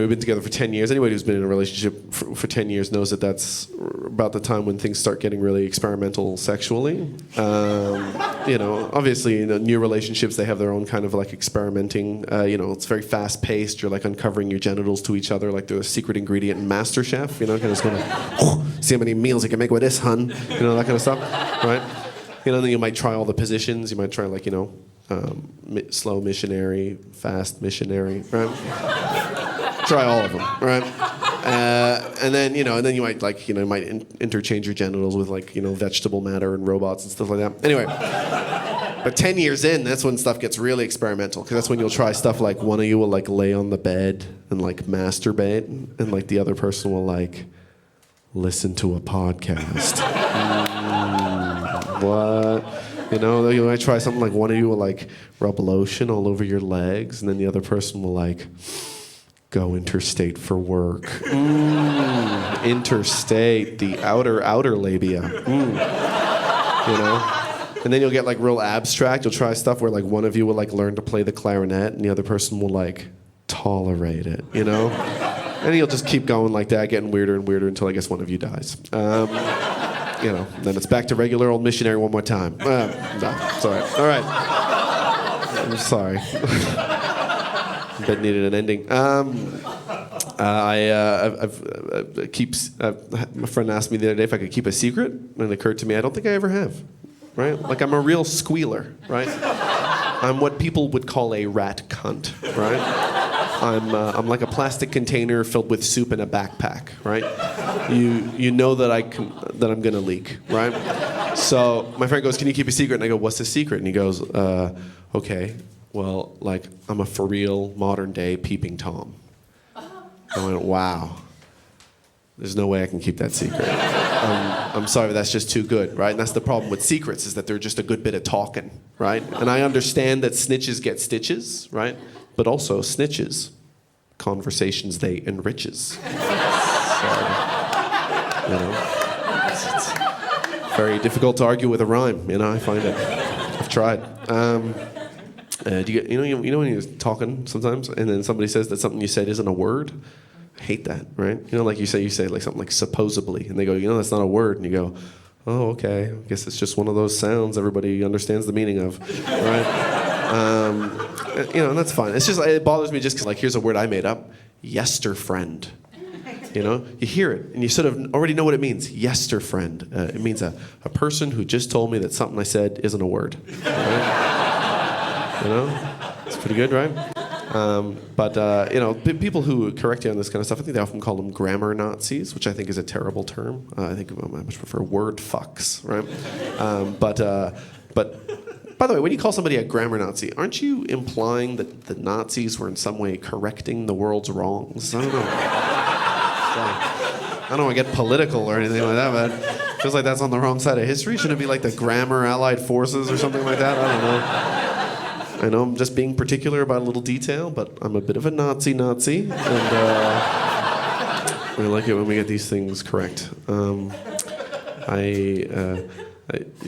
we've been together for 10 years. Anybody who's been in a relationship for 10 years knows that that's about the time when things start getting really experimental sexually. Obviously, new relationships, they have their own kind of like experimenting. It's very fast paced. You're like uncovering your genitals to each other, like they're a secret ingredient in MasterChef. Kind of just going to see how many meals you can make with this, hun. That kind of stuff, right? Then you might try all the positions. You might try like, slow missionary, fast missionary, right? Try all of them, right? And then you might interchange your genitals with vegetable matter and robots and stuff like that. Anyway, but 10 years in, that's when stuff gets really experimental, because that's when you'll try stuff like one of you will lay on the bed and masturbate, and the other person will listen to a podcast. What? You might try something like one of you will rub lotion all over your legs, and then the other person will go interstate for work. Interstate, the outer labia. And then you'll get real abstract. You'll try stuff where one of you will learn to play the clarinet, and the other person will tolerate it. And you'll just keep going like that, getting weirder and weirder until I guess one of you dies. Then it's back to regular old missionary one more time. No, sorry. All right. I'm sorry. That needed an ending. My friend asked me the other day if I could keep a secret, and it occurred to me I don't think I ever have. Right? I'm a real squealer, right? I'm what people would call a rat cunt, right? I'm like a plastic container filled with soup in a backpack, right? You know that I'm gonna leak, right? So my friend goes, "Can you keep a secret?" And I go, "What's the secret?" And he goes, "Okay, well, I'm a for real modern day peeping Tom." I went, "Wow. There's no way I can keep that secret. I'm sorry, but that's just too good, right?" And that's the problem with secrets, is that they're just a good bit of talking, right? And I understand that snitches get stitches, right? But also snitches, conversations they enriches. So, it's very difficult to argue with a rhyme. I find it. I've tried. Do you get, when you're talking sometimes, and then somebody says that something you said isn't a word? I hate that, right? You say something like supposedly, and they go, that's not a word, and you go, oh, okay, I guess it's just one of those sounds everybody understands the meaning of, right? And that's fine. It's just, it bothers me just because, here's a word I made up, yesterfriend. You hear it, and you sort of already know what it means, yesterfriend. It means a person who just told me that something I said isn't a word, right? It's pretty good, right? But people who correct you on this kind of stuff, I think they often call them grammar Nazis, which I think is a terrible term. I think I much prefer word fucks, right? But by the way, when you call somebody a grammar Nazi, aren't you implying that the Nazis were in some way correcting the world's wrongs? I don't know. I don't want to get political or anything like that, but it feels like that's on the wrong side of history. Shouldn't it be the Grammar Allied Forces or something like that? I don't know. I know I'm just being particular about a little detail, but I'm a bit of a Nazi, and I like it when we get these things correct. You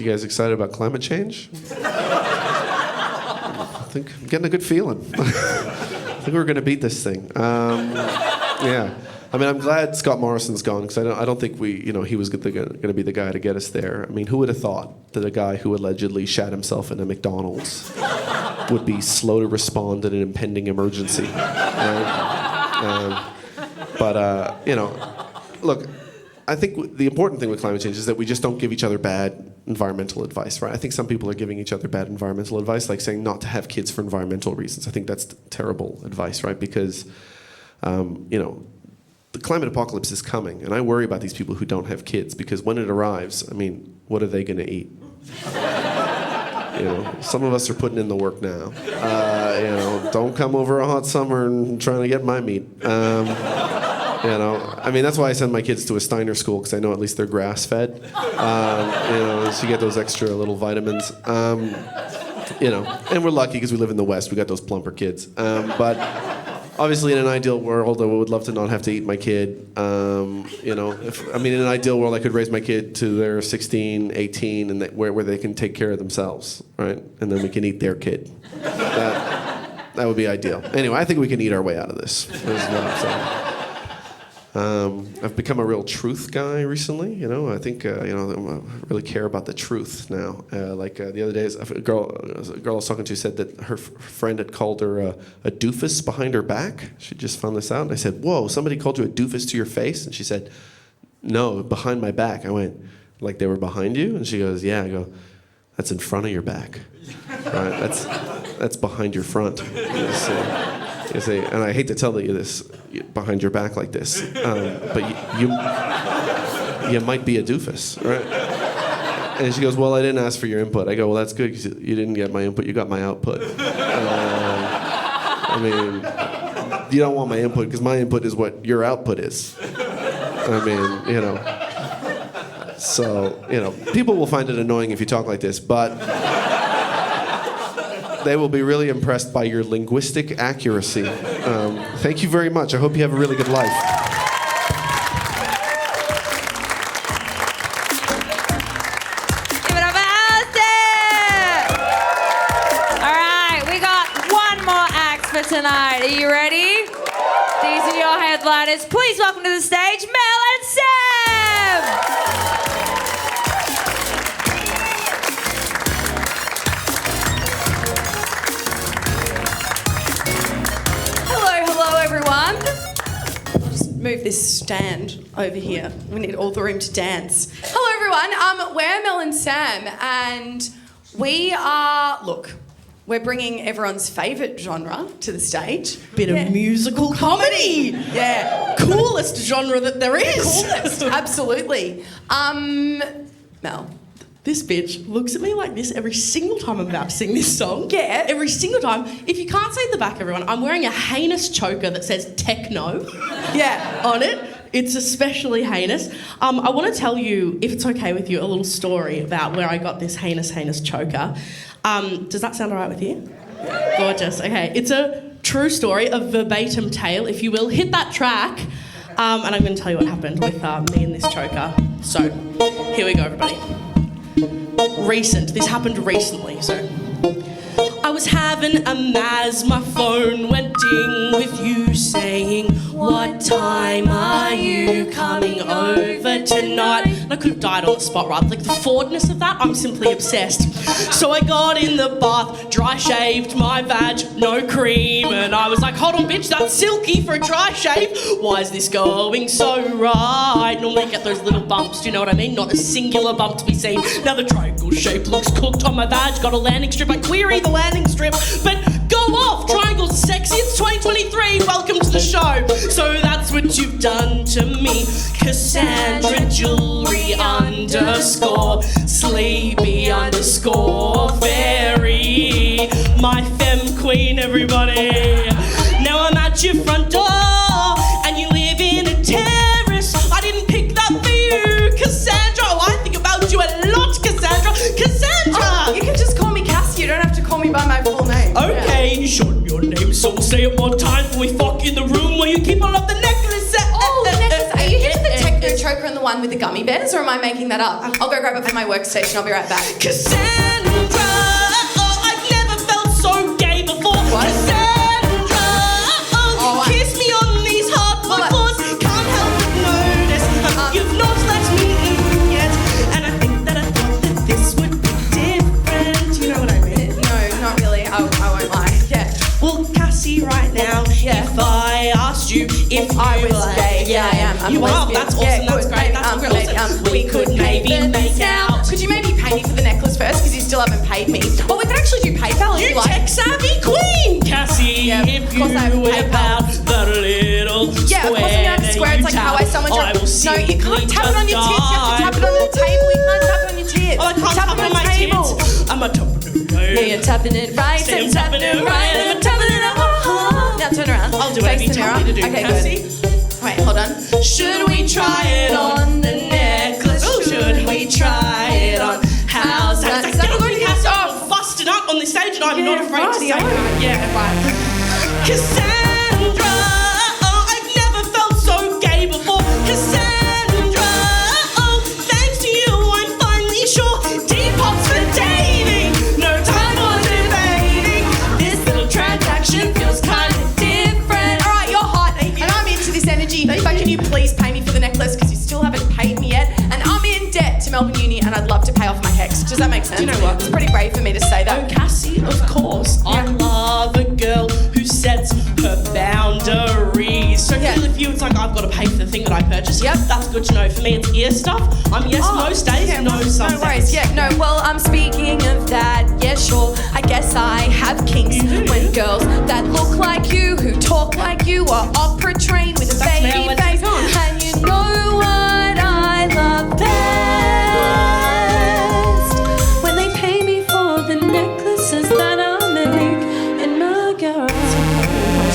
guys excited about climate change? I think I'm getting a good feeling. I think we're going to beat this thing. Yeah. I'm glad Scott Morrison's gone, because I don't think he was going to be the guy to get us there. Who would have thought that a guy who allegedly shat himself in a McDonald's would be slow to respond in an impending emergency? Right? Look, I think the important thing with climate change is that we just don't give each other bad environmental advice, right? I think some people are giving each other bad environmental advice, like saying not to have kids for environmental reasons. I think that's terrible advice, right? Because, the climate apocalypse is coming, and I worry about these people who don't have kids, because when it arrives, what are they going to eat? Some of us are putting in the work now. Don't come over a hot summer and trying to get my meat. That's why I send my kids to a Steiner school, because I know at least they're grass-fed. So you get those extra little vitamins. And we're lucky because we live in the West. We got those plumper kids. But obviously, in an ideal world, I would love to not have to eat my kid. In an ideal world, I could raise my kid to their 16, 18, and where they can take care of themselves, right? And then we can eat their kid. That would be ideal. Anyway, I think we can eat our way out of this. Is what I'm saying. I've become a real truth guy recently. I think I really care about the truth now. The other day, a girl I was talking to said that her friend had called her a doofus behind her back. She just found this out, and I said, "Whoa, somebody called you a doofus to your face?" And she said, "No, behind my back." I went, "Like they were behind you?" And she goes, "Yeah." I go, "That's in front of your back." Right? That's behind your front. You see, and I hate to tell you this behind your back like this, but you might be a doofus, right? And she goes, well, I didn't ask for your input. I go, well, that's good because you didn't get my input, you got my output. I mean, you don't want my input because my input is what your output is. I mean, you know. So, you know, people will find it annoying if you talk like this, but they will be really impressed by your linguistic accuracy. Thank you very much. I hope you have a really good life. Give it up for Alasdair! All right, we got one more act for tonight. Are you ready? These are your headliners. Please welcome to the stage, Mel and Sam! Hello everyone. I'll just move this stand over here. We need all the room to dance. Hello everyone. We're Mel and Sam, and we are we're bringing everyone's favourite genre to the stage. Bit of musical comedy. Yeah. Coolest genre that there is. Coolest, absolutely. Mel. This bitch looks at me like this every single time I'm about to sing this song. Yeah. Every single time. If you can't see the back, everyone, I'm wearing a heinous choker that says techno. Yeah, on it. It's especially heinous. I want to tell you, if it's okay with you, a little story about where I got this heinous choker. Does that sound all right with you? Yeah. Gorgeous. Okay. It's a true story, a verbatim tale, if you will. Hit that track. And I'm going to tell you what happened with me and this choker. So, here we go, everybody. This happened recently, so. I was having a Maz, my phone went ding with you saying, what time are you coming over tonight? And I could have died on the spot, right? Like the forwardness of that, I'm simply obsessed. So I got in the bath, dry shaved my vag, no cream, and I was like, hold on bitch, that's silky for a dry shave. Why is this going so right? Normally I get those little bumps, do you know what I mean? Not a singular bump to be seen. Now the triangle shape looks cooked on my vag, got a landing strip, I query the landing strip, but go off, triangle's sexy, it's 2023, welcome to the show. So that's what you've done to me, Cassandra Jewelry _ Sleepy _ Fairy, my femme queen, everybody. Now I'm at your front door, and you live in a terrace. I didn't pick that for you, Cassandra. Oh, I think about you a lot, Cassandra. Cassandra! You can just call me Cassie, you don't have to call me by my full name. Okay, you shorten your name, so we'll say it more time before we fuck in the room where you keep all of the necklace. Oh, the necklace. Are you here for the techno choker and the one with the gummy bears, or am I making that up? I'll go grab it from my workstation, I'll be right back. Cassandra, oh, I've never felt so gay before. What? Cassandra, oh, kiss me on these hardwood floors. Can't help but notice you've not let me in yet, and I think that I thought that this would be different. You know what I mean? No, not really. I won't lie. Yeah. Well, Cassie, right now, if I asked you if I was gay, yeah, I am. I'm you are. lesbian. That's awesome. Yeah, that's good. great. That's Maybe, awesome. We could maybe make out. Could you maybe pay me for the necklace first, because you still haven't paid me? Well, we could actually do PayPal if you like. Tech-savvy queen, Cassie. Yeah, if you of course I have whip PayPal. out the little Yeah, of course I know how to square. It's like how I summon I will No, you can't tap it on your tits. You have to tap it on the table. You can't tap it on your tits. Oh, I can't tap it on my table. I'm a tapping it right. Yeah, you're tapping it right. Say I'm and tapping it right. and I'm tapping it up. Now turn around. I'll do whatever you tell me to do, Okay, Cassie. good. Wait, hold on. Should we try it on the necklace? Should we try it on? How's that? Is that good? I'm busting up on the stage and I'm not afraid to say right, that. Yeah, right. Cassandra, oh, I've never felt so gay before. Cassandra, oh, thanks to you, I'm finally sure. Depop's for dating, no time for debating. This little transaction feels kind of different. All right, you're hot, and I'm into this energy. But can you please pay me for the necklace, because you still haven't paid me yet, and I'm in debt to Melbourne Uni, and I'd love to pay off my HECS. Does that make sense? Do you know what? It's pretty brave for me to say Oh, that. Cassie, of course. I love a girl who sets her boundaries. So Yeah. cool if you, it's like, I've got to pay for the thing that I purchased. Yep. That's good to know. For me, it's ear stuff. I'm yes most days, yeah, no some no worries. days. Yeah, no. Well, I'm speaking of that. Yeah, sure. I guess Yes, I have kinks when girls that look like you, who talk like you, are opera trained with a baby face. And you know what I love best? When they pay me for the necklaces that I make in my garage.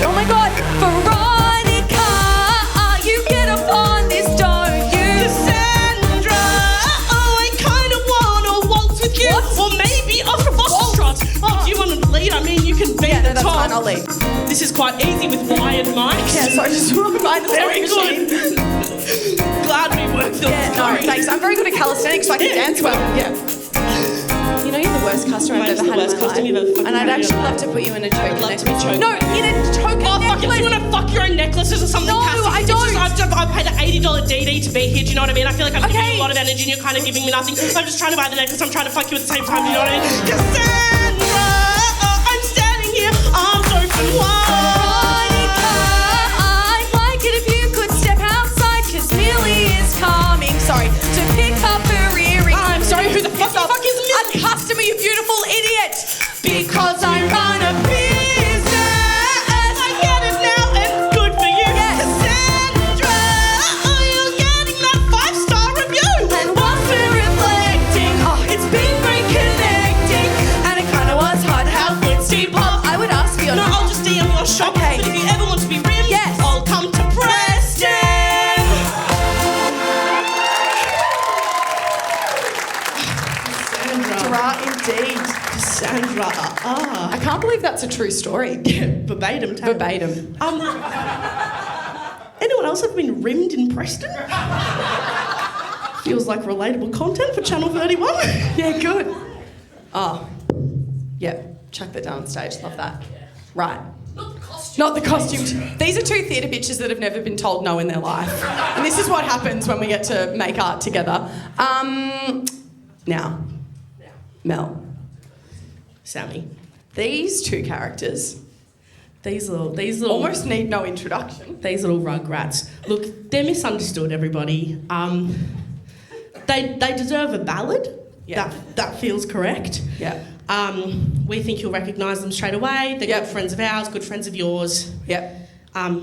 Oh my God, Veronica, you get up on this, don't you? Cassandra, I kind of want to waltz with you. What? Or maybe off a Foxtrot. Oh, do you want to lead? I mean, you can be the that's top. fine, I'll lead. This is quite easy with wired mics. Yeah, so I just want to find the Very machine. good. Glad we worked on Yeah, no, thanks. I'm very good at calisthenics, so I can dance well. Yeah. You know, you're the worst customer I've Mate, ever it's the had in worst my costume life. you've ever fucking And I'd had in actually your love life. to put you in a choker I'd love to be necklace. choked. No, in a choker Oh, fuck, necklace. if you want to fuck your own necklaces or something, No, Cassie, I it's don't. just, I've paid an $80 DD to be here, do you know what I mean? I feel like I'm giving Okay. you a lot of energy and you're kind of giving me nothing. I'm just trying to buy the necklace, I'm trying to fuck you at the same time, do you know what I mean? Cassandra, I'm standing here, arms open wide. Veronica, I'd like it if you could step outside, cause Millie is coming. Sorry, to pick up her earring. I'm sorry, who the fuck is Millie? A customer, you beautiful idiot. Because I run a business. I get it now and good for you. Yes. Cassandra, you're getting that 5-star review. And whilst we're reflecting, it's been great connecting. And it kinda was hard how things pop. I would ask for your No, I'll just DM your shop. Okay. But if you ever want to be rimmed, Yes. I'll come to Preston. Cassandra, indeed. Cassandra, I can't believe that's a true story. verbatim. too. Verbatim. Anyone else have been rimmed in Preston? Feels like relatable content for Channel 31. Yeah, good. Oh, yeah. Chuck that down on stage. Love that. Right. Not the costumes. These are two theatre bitches that have never been told no in their life. And this is what happens when we get to make art together. Now, Mel, Sammy, these two characters these little almost need no introduction. these little rugrats. Look, they're misunderstood, everybody. They deserve a ballad. Yeah. That feels correct. Yeah. We think you'll recognise them straight away. They're good friends of ours, good friends of yours. Yep.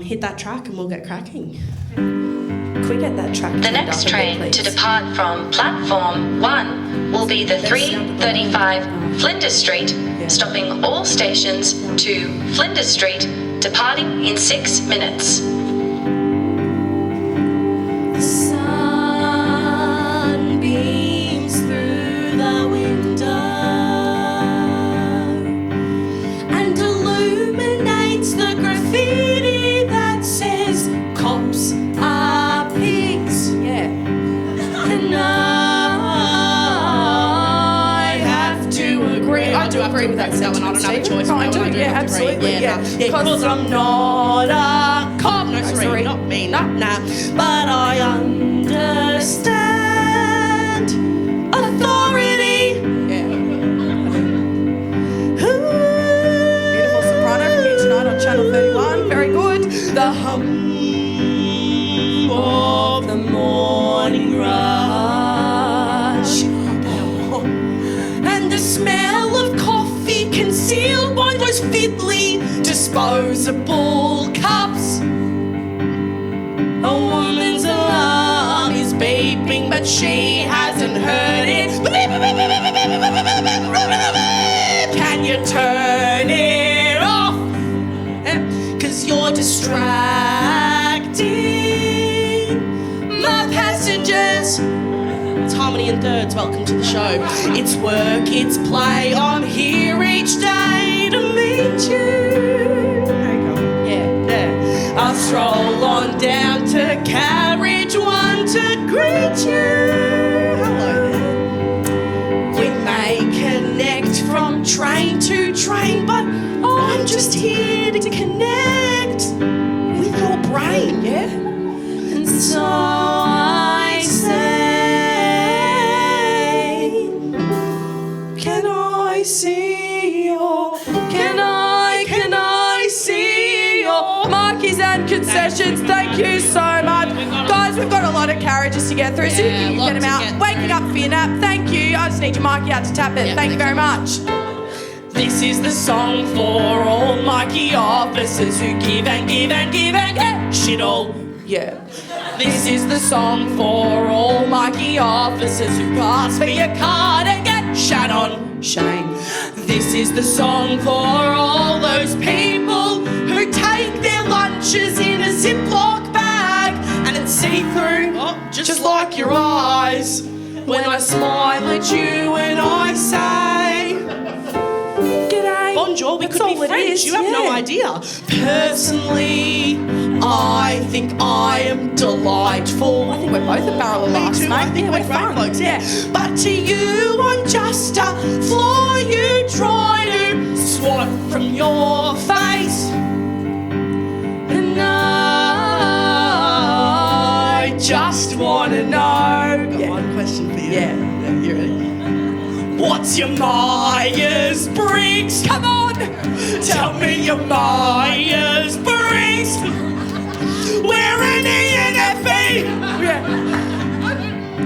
Hit that track and we'll get cracking. Can we get that track The turned next up a bit, train please? to depart from platform 1 will be the 3:35 Flinders Street, stopping all stations to Flinders Street, departing in 6 minutes. The sun beams through the window and illuminates the graffiti that says cops are pigs. Yeah. And I have to agree. I do agree with that one. I don't have a Steve. choice. No, I No, do. I do Yeah, have to agree. absolutely. Yeah, Yeah. no. Yeah, because I'm not a cop. No, sorry, not me. Nah. But I understand authority. Yeah. Beautiful soprano from you tonight on Channel 31. Very good. The hum Of the morning rush and the smell of coffee concealed by those fiddly disposable cups. A woman's alarm is beeping, but she hasn't heard it. Can you turn it off? 'Cause you're distracting my passengers. It's Harmony and Thirds, welcome to the show. It's work, it's play, I'm here each day to meet you. Yeah. I'll stroll on down to Carriage One to greet you. Hello there. We may connect from train to train, but I'm just here to connect with your brain, yeah? And so I say, can I see your, can I see your Markies and concessions. Thank you so much. Guys, we've got a lot of carriages to get through, so you can get them out. Waking up for your nap. Thank you. I just need your markie out to tap it. Thank you very much. This is the song for all Mikey officers who give and give and give and get shit all. Yeah. This is the song for all Mikey officers who pass for your card and get shat on. Shame. This is the song for all those people who take their lunches in a Ziploc bag and it's see-through, just like your eyes. When I smile at you and I say, g'day. Bonjour, we could be friends. You have no idea. Personally, I think I am delightful. I think we're both a barrel of laughs, mate. I think we're great blokes, yeah. But to you, I'm just a flaw you try to swat from your face. And I just want to know. Yeah. One question for you. Yeah, you ready? What's your Myers-Briggs? Come on! Tell me your Myers-Briggs! We're an ENFP! Yeah.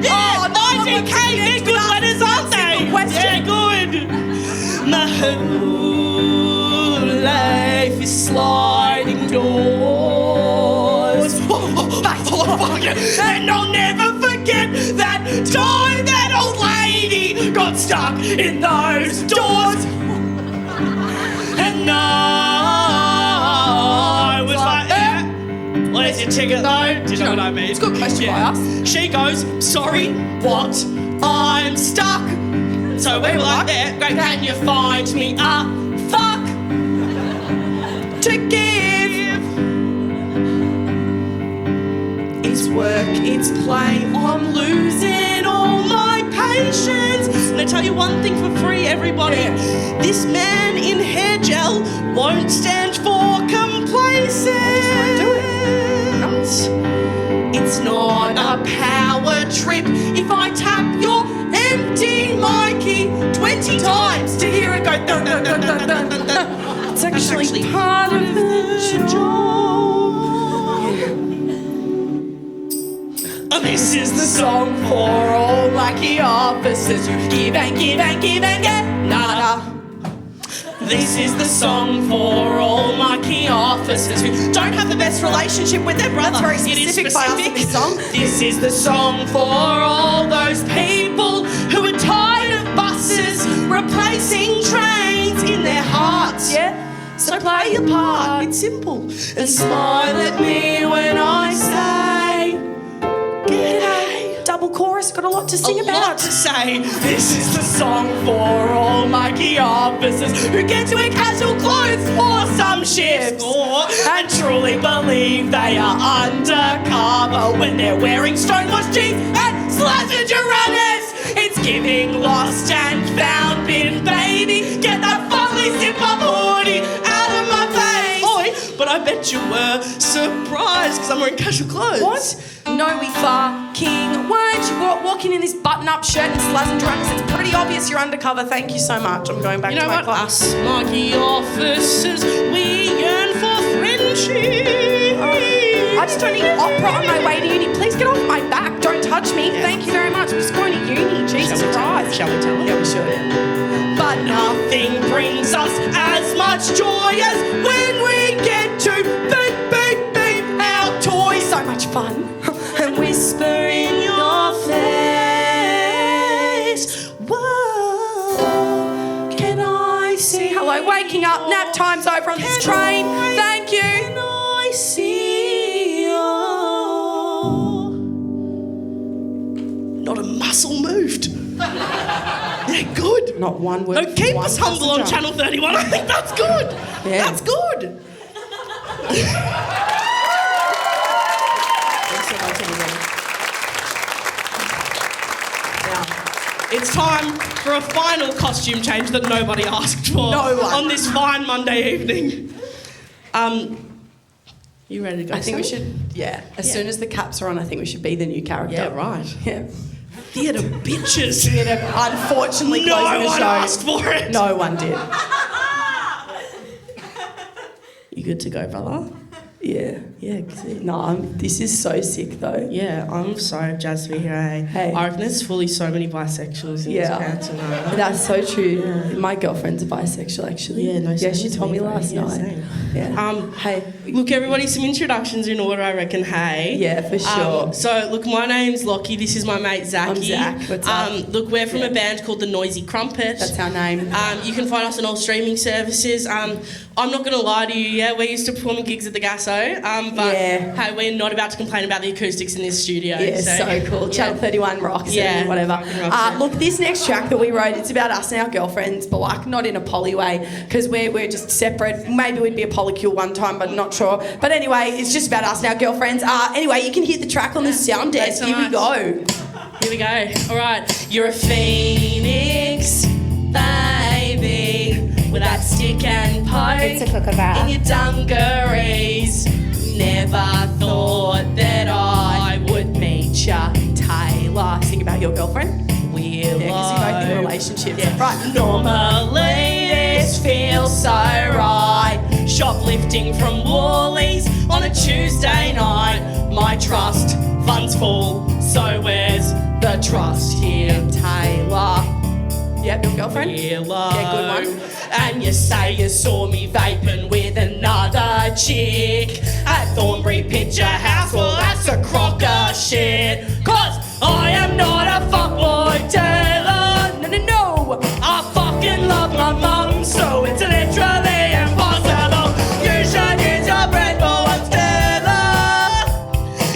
Oh, 19K, they're good letters, aren't they? Question. Yeah, good. My whole life is sliding doors. And I'll never forget that time that old lady got stuck in those doors. And I was like, where's your ticket though? Do you know what I mean? It's a good question by us. She goes, sorry, what? I'm stuck. So we were like, yeah, great, can you find me a fuck to give? It's work, it's play, I'm losing all my patience. And I tell you one thing for free, everybody. This man in hair gel won't stand for complacent. It's not a power trip if I tap your empty Mikey 20 times to hear it go dun dun dun dun dun dun dun. It's actually part of the job. This is the song for all lucky officers who give and give and give and get nada. This is the song for all Mikey officers who don't have the best relationship with their brother. That's very specific by us in this song. This is the song for all those people who are tired of buses replacing trains in their hearts. Yeah. So play your part, it's simple. And smile at me when I say, g'day. Double chorus, got a lot to sing A about. lot to say. This is the song for all Mikey officers who get to wear casual clothes for some shifts and truly believe they are undercover when they're wearing stonewashed jeans and slashed runners. It's giving lost and found bin, baby. Get that fully zip-up hoodie out of my face. Oi, but I bet you were surprised because I'm wearing casual clothes. What? No, we fucking weren't. You walking in this button-up shirt and slazzy runners. It's pretty obvious you're undercover. Thank you so much. I'm going back You to know my what? class. Us Mikey officers, we yearn for friendship. I just don't need opera on my way to uni. Please get off my back. Don't touch me. Thank you very much. We're just going to uni. Jesus Christ. Shall we tell them? Yeah, we should. But nothing brings us as much joy as when we get to beep, beep, beep our toys. So much fun. And whisper in your face. Whoa, can I see? Hello, waking up. Nap time's over on this train. Thank you. Can I see your... Not a muscle moved. Yeah, good. Not one word. No, from keep one us humble on passenger. Channel 31. I think that's good. Yeah. That's good. It's time for a final costume change that nobody asked for No one. on this fine Monday evening. You ready to go? I think we should, as soon as the caps are on, I think we should be the new character. Yeah, right. Yeah. Theatre bitches. Unfortunately, No closing the one show. asked for it. No one did. You good to go, brother? Yeah. This is so sick though. Yeah, I'm sorry, Jazz, to be here. Hey. I reckon there's fully so many bisexuals in this council now. That's so true. Yeah. My girlfriend's a bisexual, actually. Yeah, no, yeah, same she to told me last yeah, night. same. Yeah. Hey, look, everybody, some introductions in order, I reckon. Hey. Yeah, for sure. So, look, my name's Lockie. This is my mate Zachy. I'm Zach. What's up? Look, we're from a band called The Noisy Crumpet. That's our name. You can find us on all streaming services. I'm not going to lie to you, yeah, we're used to performing gigs at the Gasso, but hey, we're not about to complain about the acoustics in this studio. Yeah, so cool. Channel 31 rocks and whatever. Look, this next track that we wrote, it's about us and our girlfriends, but like not in a poly way, because we're just separate. Maybe we'd be a polycule one time, but not sure. But anyway, it's just about us and our girlfriends. Anyway, you can hear the track on the sound desk. Here we go. Here we go. All right. You're a phoenix, baby, with that stick and poke It's a kookaburra. in your dungarees. Never thought that I would meet ya, Taylor. Think about your girlfriend. Willow. Because you're both in relationships. Yeah. Right. Normally this feels so right. Shoplifting from Woolies on a Tuesday night. My trust funds full, so where's the trust here, Taylor? Yep, your girlfriend. Willow. Yeah, good one. And you say you saw me vaping with another chick at Thornbury Picture House. Well, that's a crock of shit. 'Cause I am not a fuckboy, Taylor. No. I fucking love my mum, so it's literally impossible. You should use your brain for once, Taylor.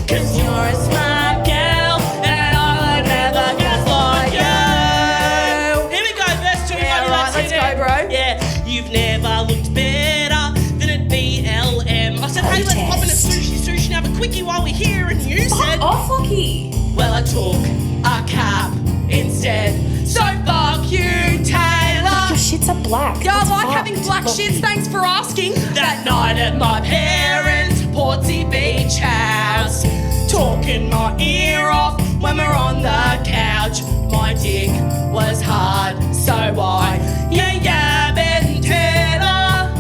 'Cause you're a smart girl, and I would never guess like you. Here we go, verse 2. Yeah, right, let's go, bro. Yeah, you've never looked better than at BLM. I said, hey, let's pop in a sushi and have a quickie while we're here, and you said, off, Lockie. well, I took a cab instead. So fuck you, Taylor. Your shits are black. Yeah, I That's like fucked. having black shits. Thanks for asking. That night at my parents' Portsea Beach house, talking my ear off when we're on the couch. My dick was hard, so I yabbing Taylor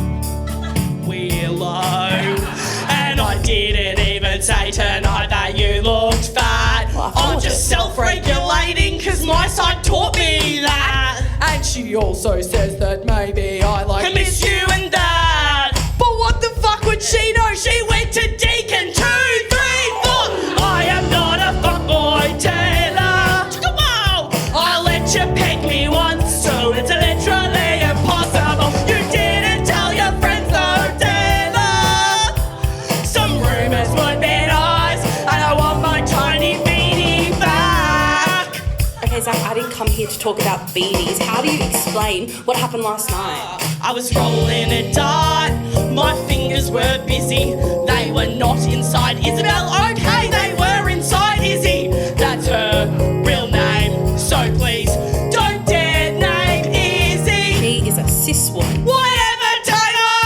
Willow. And I didn't even say tonight that you looked fat. I'm just self-regulating because my side taught me that. And she also says that maybe I like I miss you and that. But what the fuck would she know? She went to Deacon 2, 3, 4. I am not a fuckboy, Taylor. Come on. I let you peg me once, so it's literally impossible. You didn't tell your friends though, Taylor. Some rumours would be nice, and I want my tiny beanie back. Okay, Zach, I didn't come here to talk about beanies. How do you explain what happened last night? I was rolling a dart, my fingers were busy. They were not inside Isabel, okay, they were inside Izzy. That's her real name, so please don't dare name Izzy. She is a cis woman. Whatever, Taylor!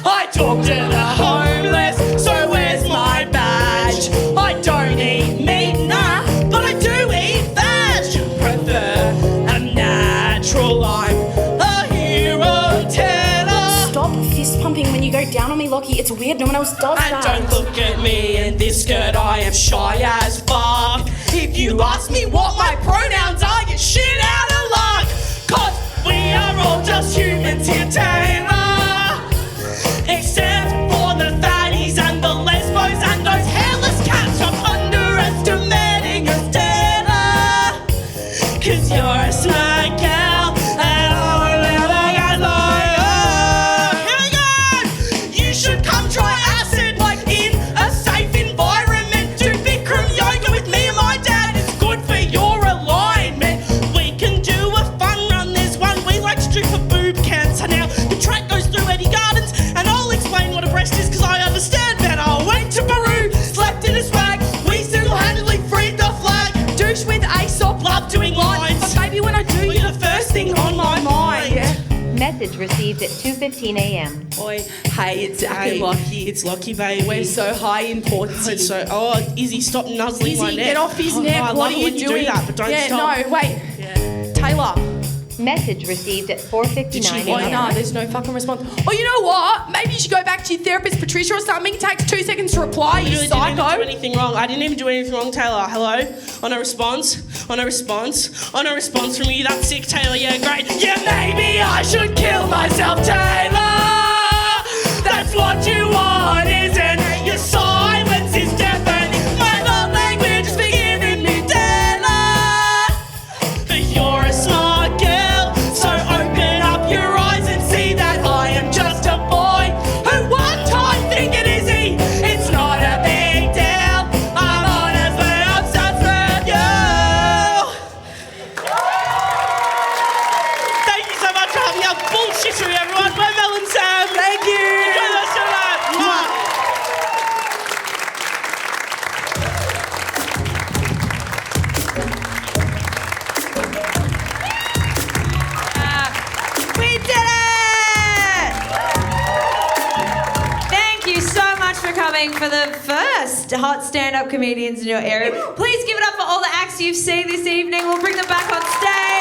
I talk to the homeless, so where's my badge? I don't eat meat, nah, but I do eat veg. Prefer a natural life. Stop fist pumping when you go down on me, Lockie. It's weird. No one else does And that. don't look at me in this skirt, I am shy as fuck. If you ask me what my pronouns are, you shit out of luck. 'Cause we are all just humans here, Taylor. Except for the fatties and the lesbos and those hairless cats. Stop underestimating us, Taylor. 'Cause you're a smart girl and I will never get like you. Here we go! You should come try acid, like in a safe environment. Do Bikram yoga with me and my dad. It's good for your alignment. We can do a fun run. There's one we like to do for boob cancer. Now the track goes through Eddie Gardens, and I'll explain what a breast is because I understand better. I went to Peru, slept in a swag. We single-handedly freed the flag. douche with Aesop? Love doing lines. But maybe when I do, You're the first thing on my mind. Yeah. Message received at 2:15 a.m. Oi, hey, it's Zach Hey, and Lockie. it's Lockie, baby. We're so high in Portsea. It's so, Izzy, stop nuzzling my Izzy, neck. get off his Oh, neck. I What love are it you when doing? do that, but don't yeah, stop. no, wait. Yeah. Taylor, Message received at 4:59 Oh, a.m. no, there's no fucking response. Oh, you know what? Maybe you should go back to your therapist, Patricia, or something. It takes 2 seconds to reply, you psycho. I didn't even do anything wrong. I didn't even do anything wrong, Taylor. Hello? On a response from you. That's sick, Taylor. Yeah, great. Yeah, maybe I should kill myself, Taylor. That's what you want, isn't it? Your silence is deafening. My love language is forgiving me, Taylor. But you're a smart girl, so open up your eyes and see that I am just a boy who one time think it is easy. It's not a big deal. I'm honestly obsessed with you. Thank you so much for having our bullshittery, everyone. We're Mel and Sam. Thank you. Enjoy the rest of your night. Mwah. We did it! Thank you so much for coming for the first hot stand-up comedians in your area. Please give it up for all the acts you've seen this evening. We'll bring them back on stage.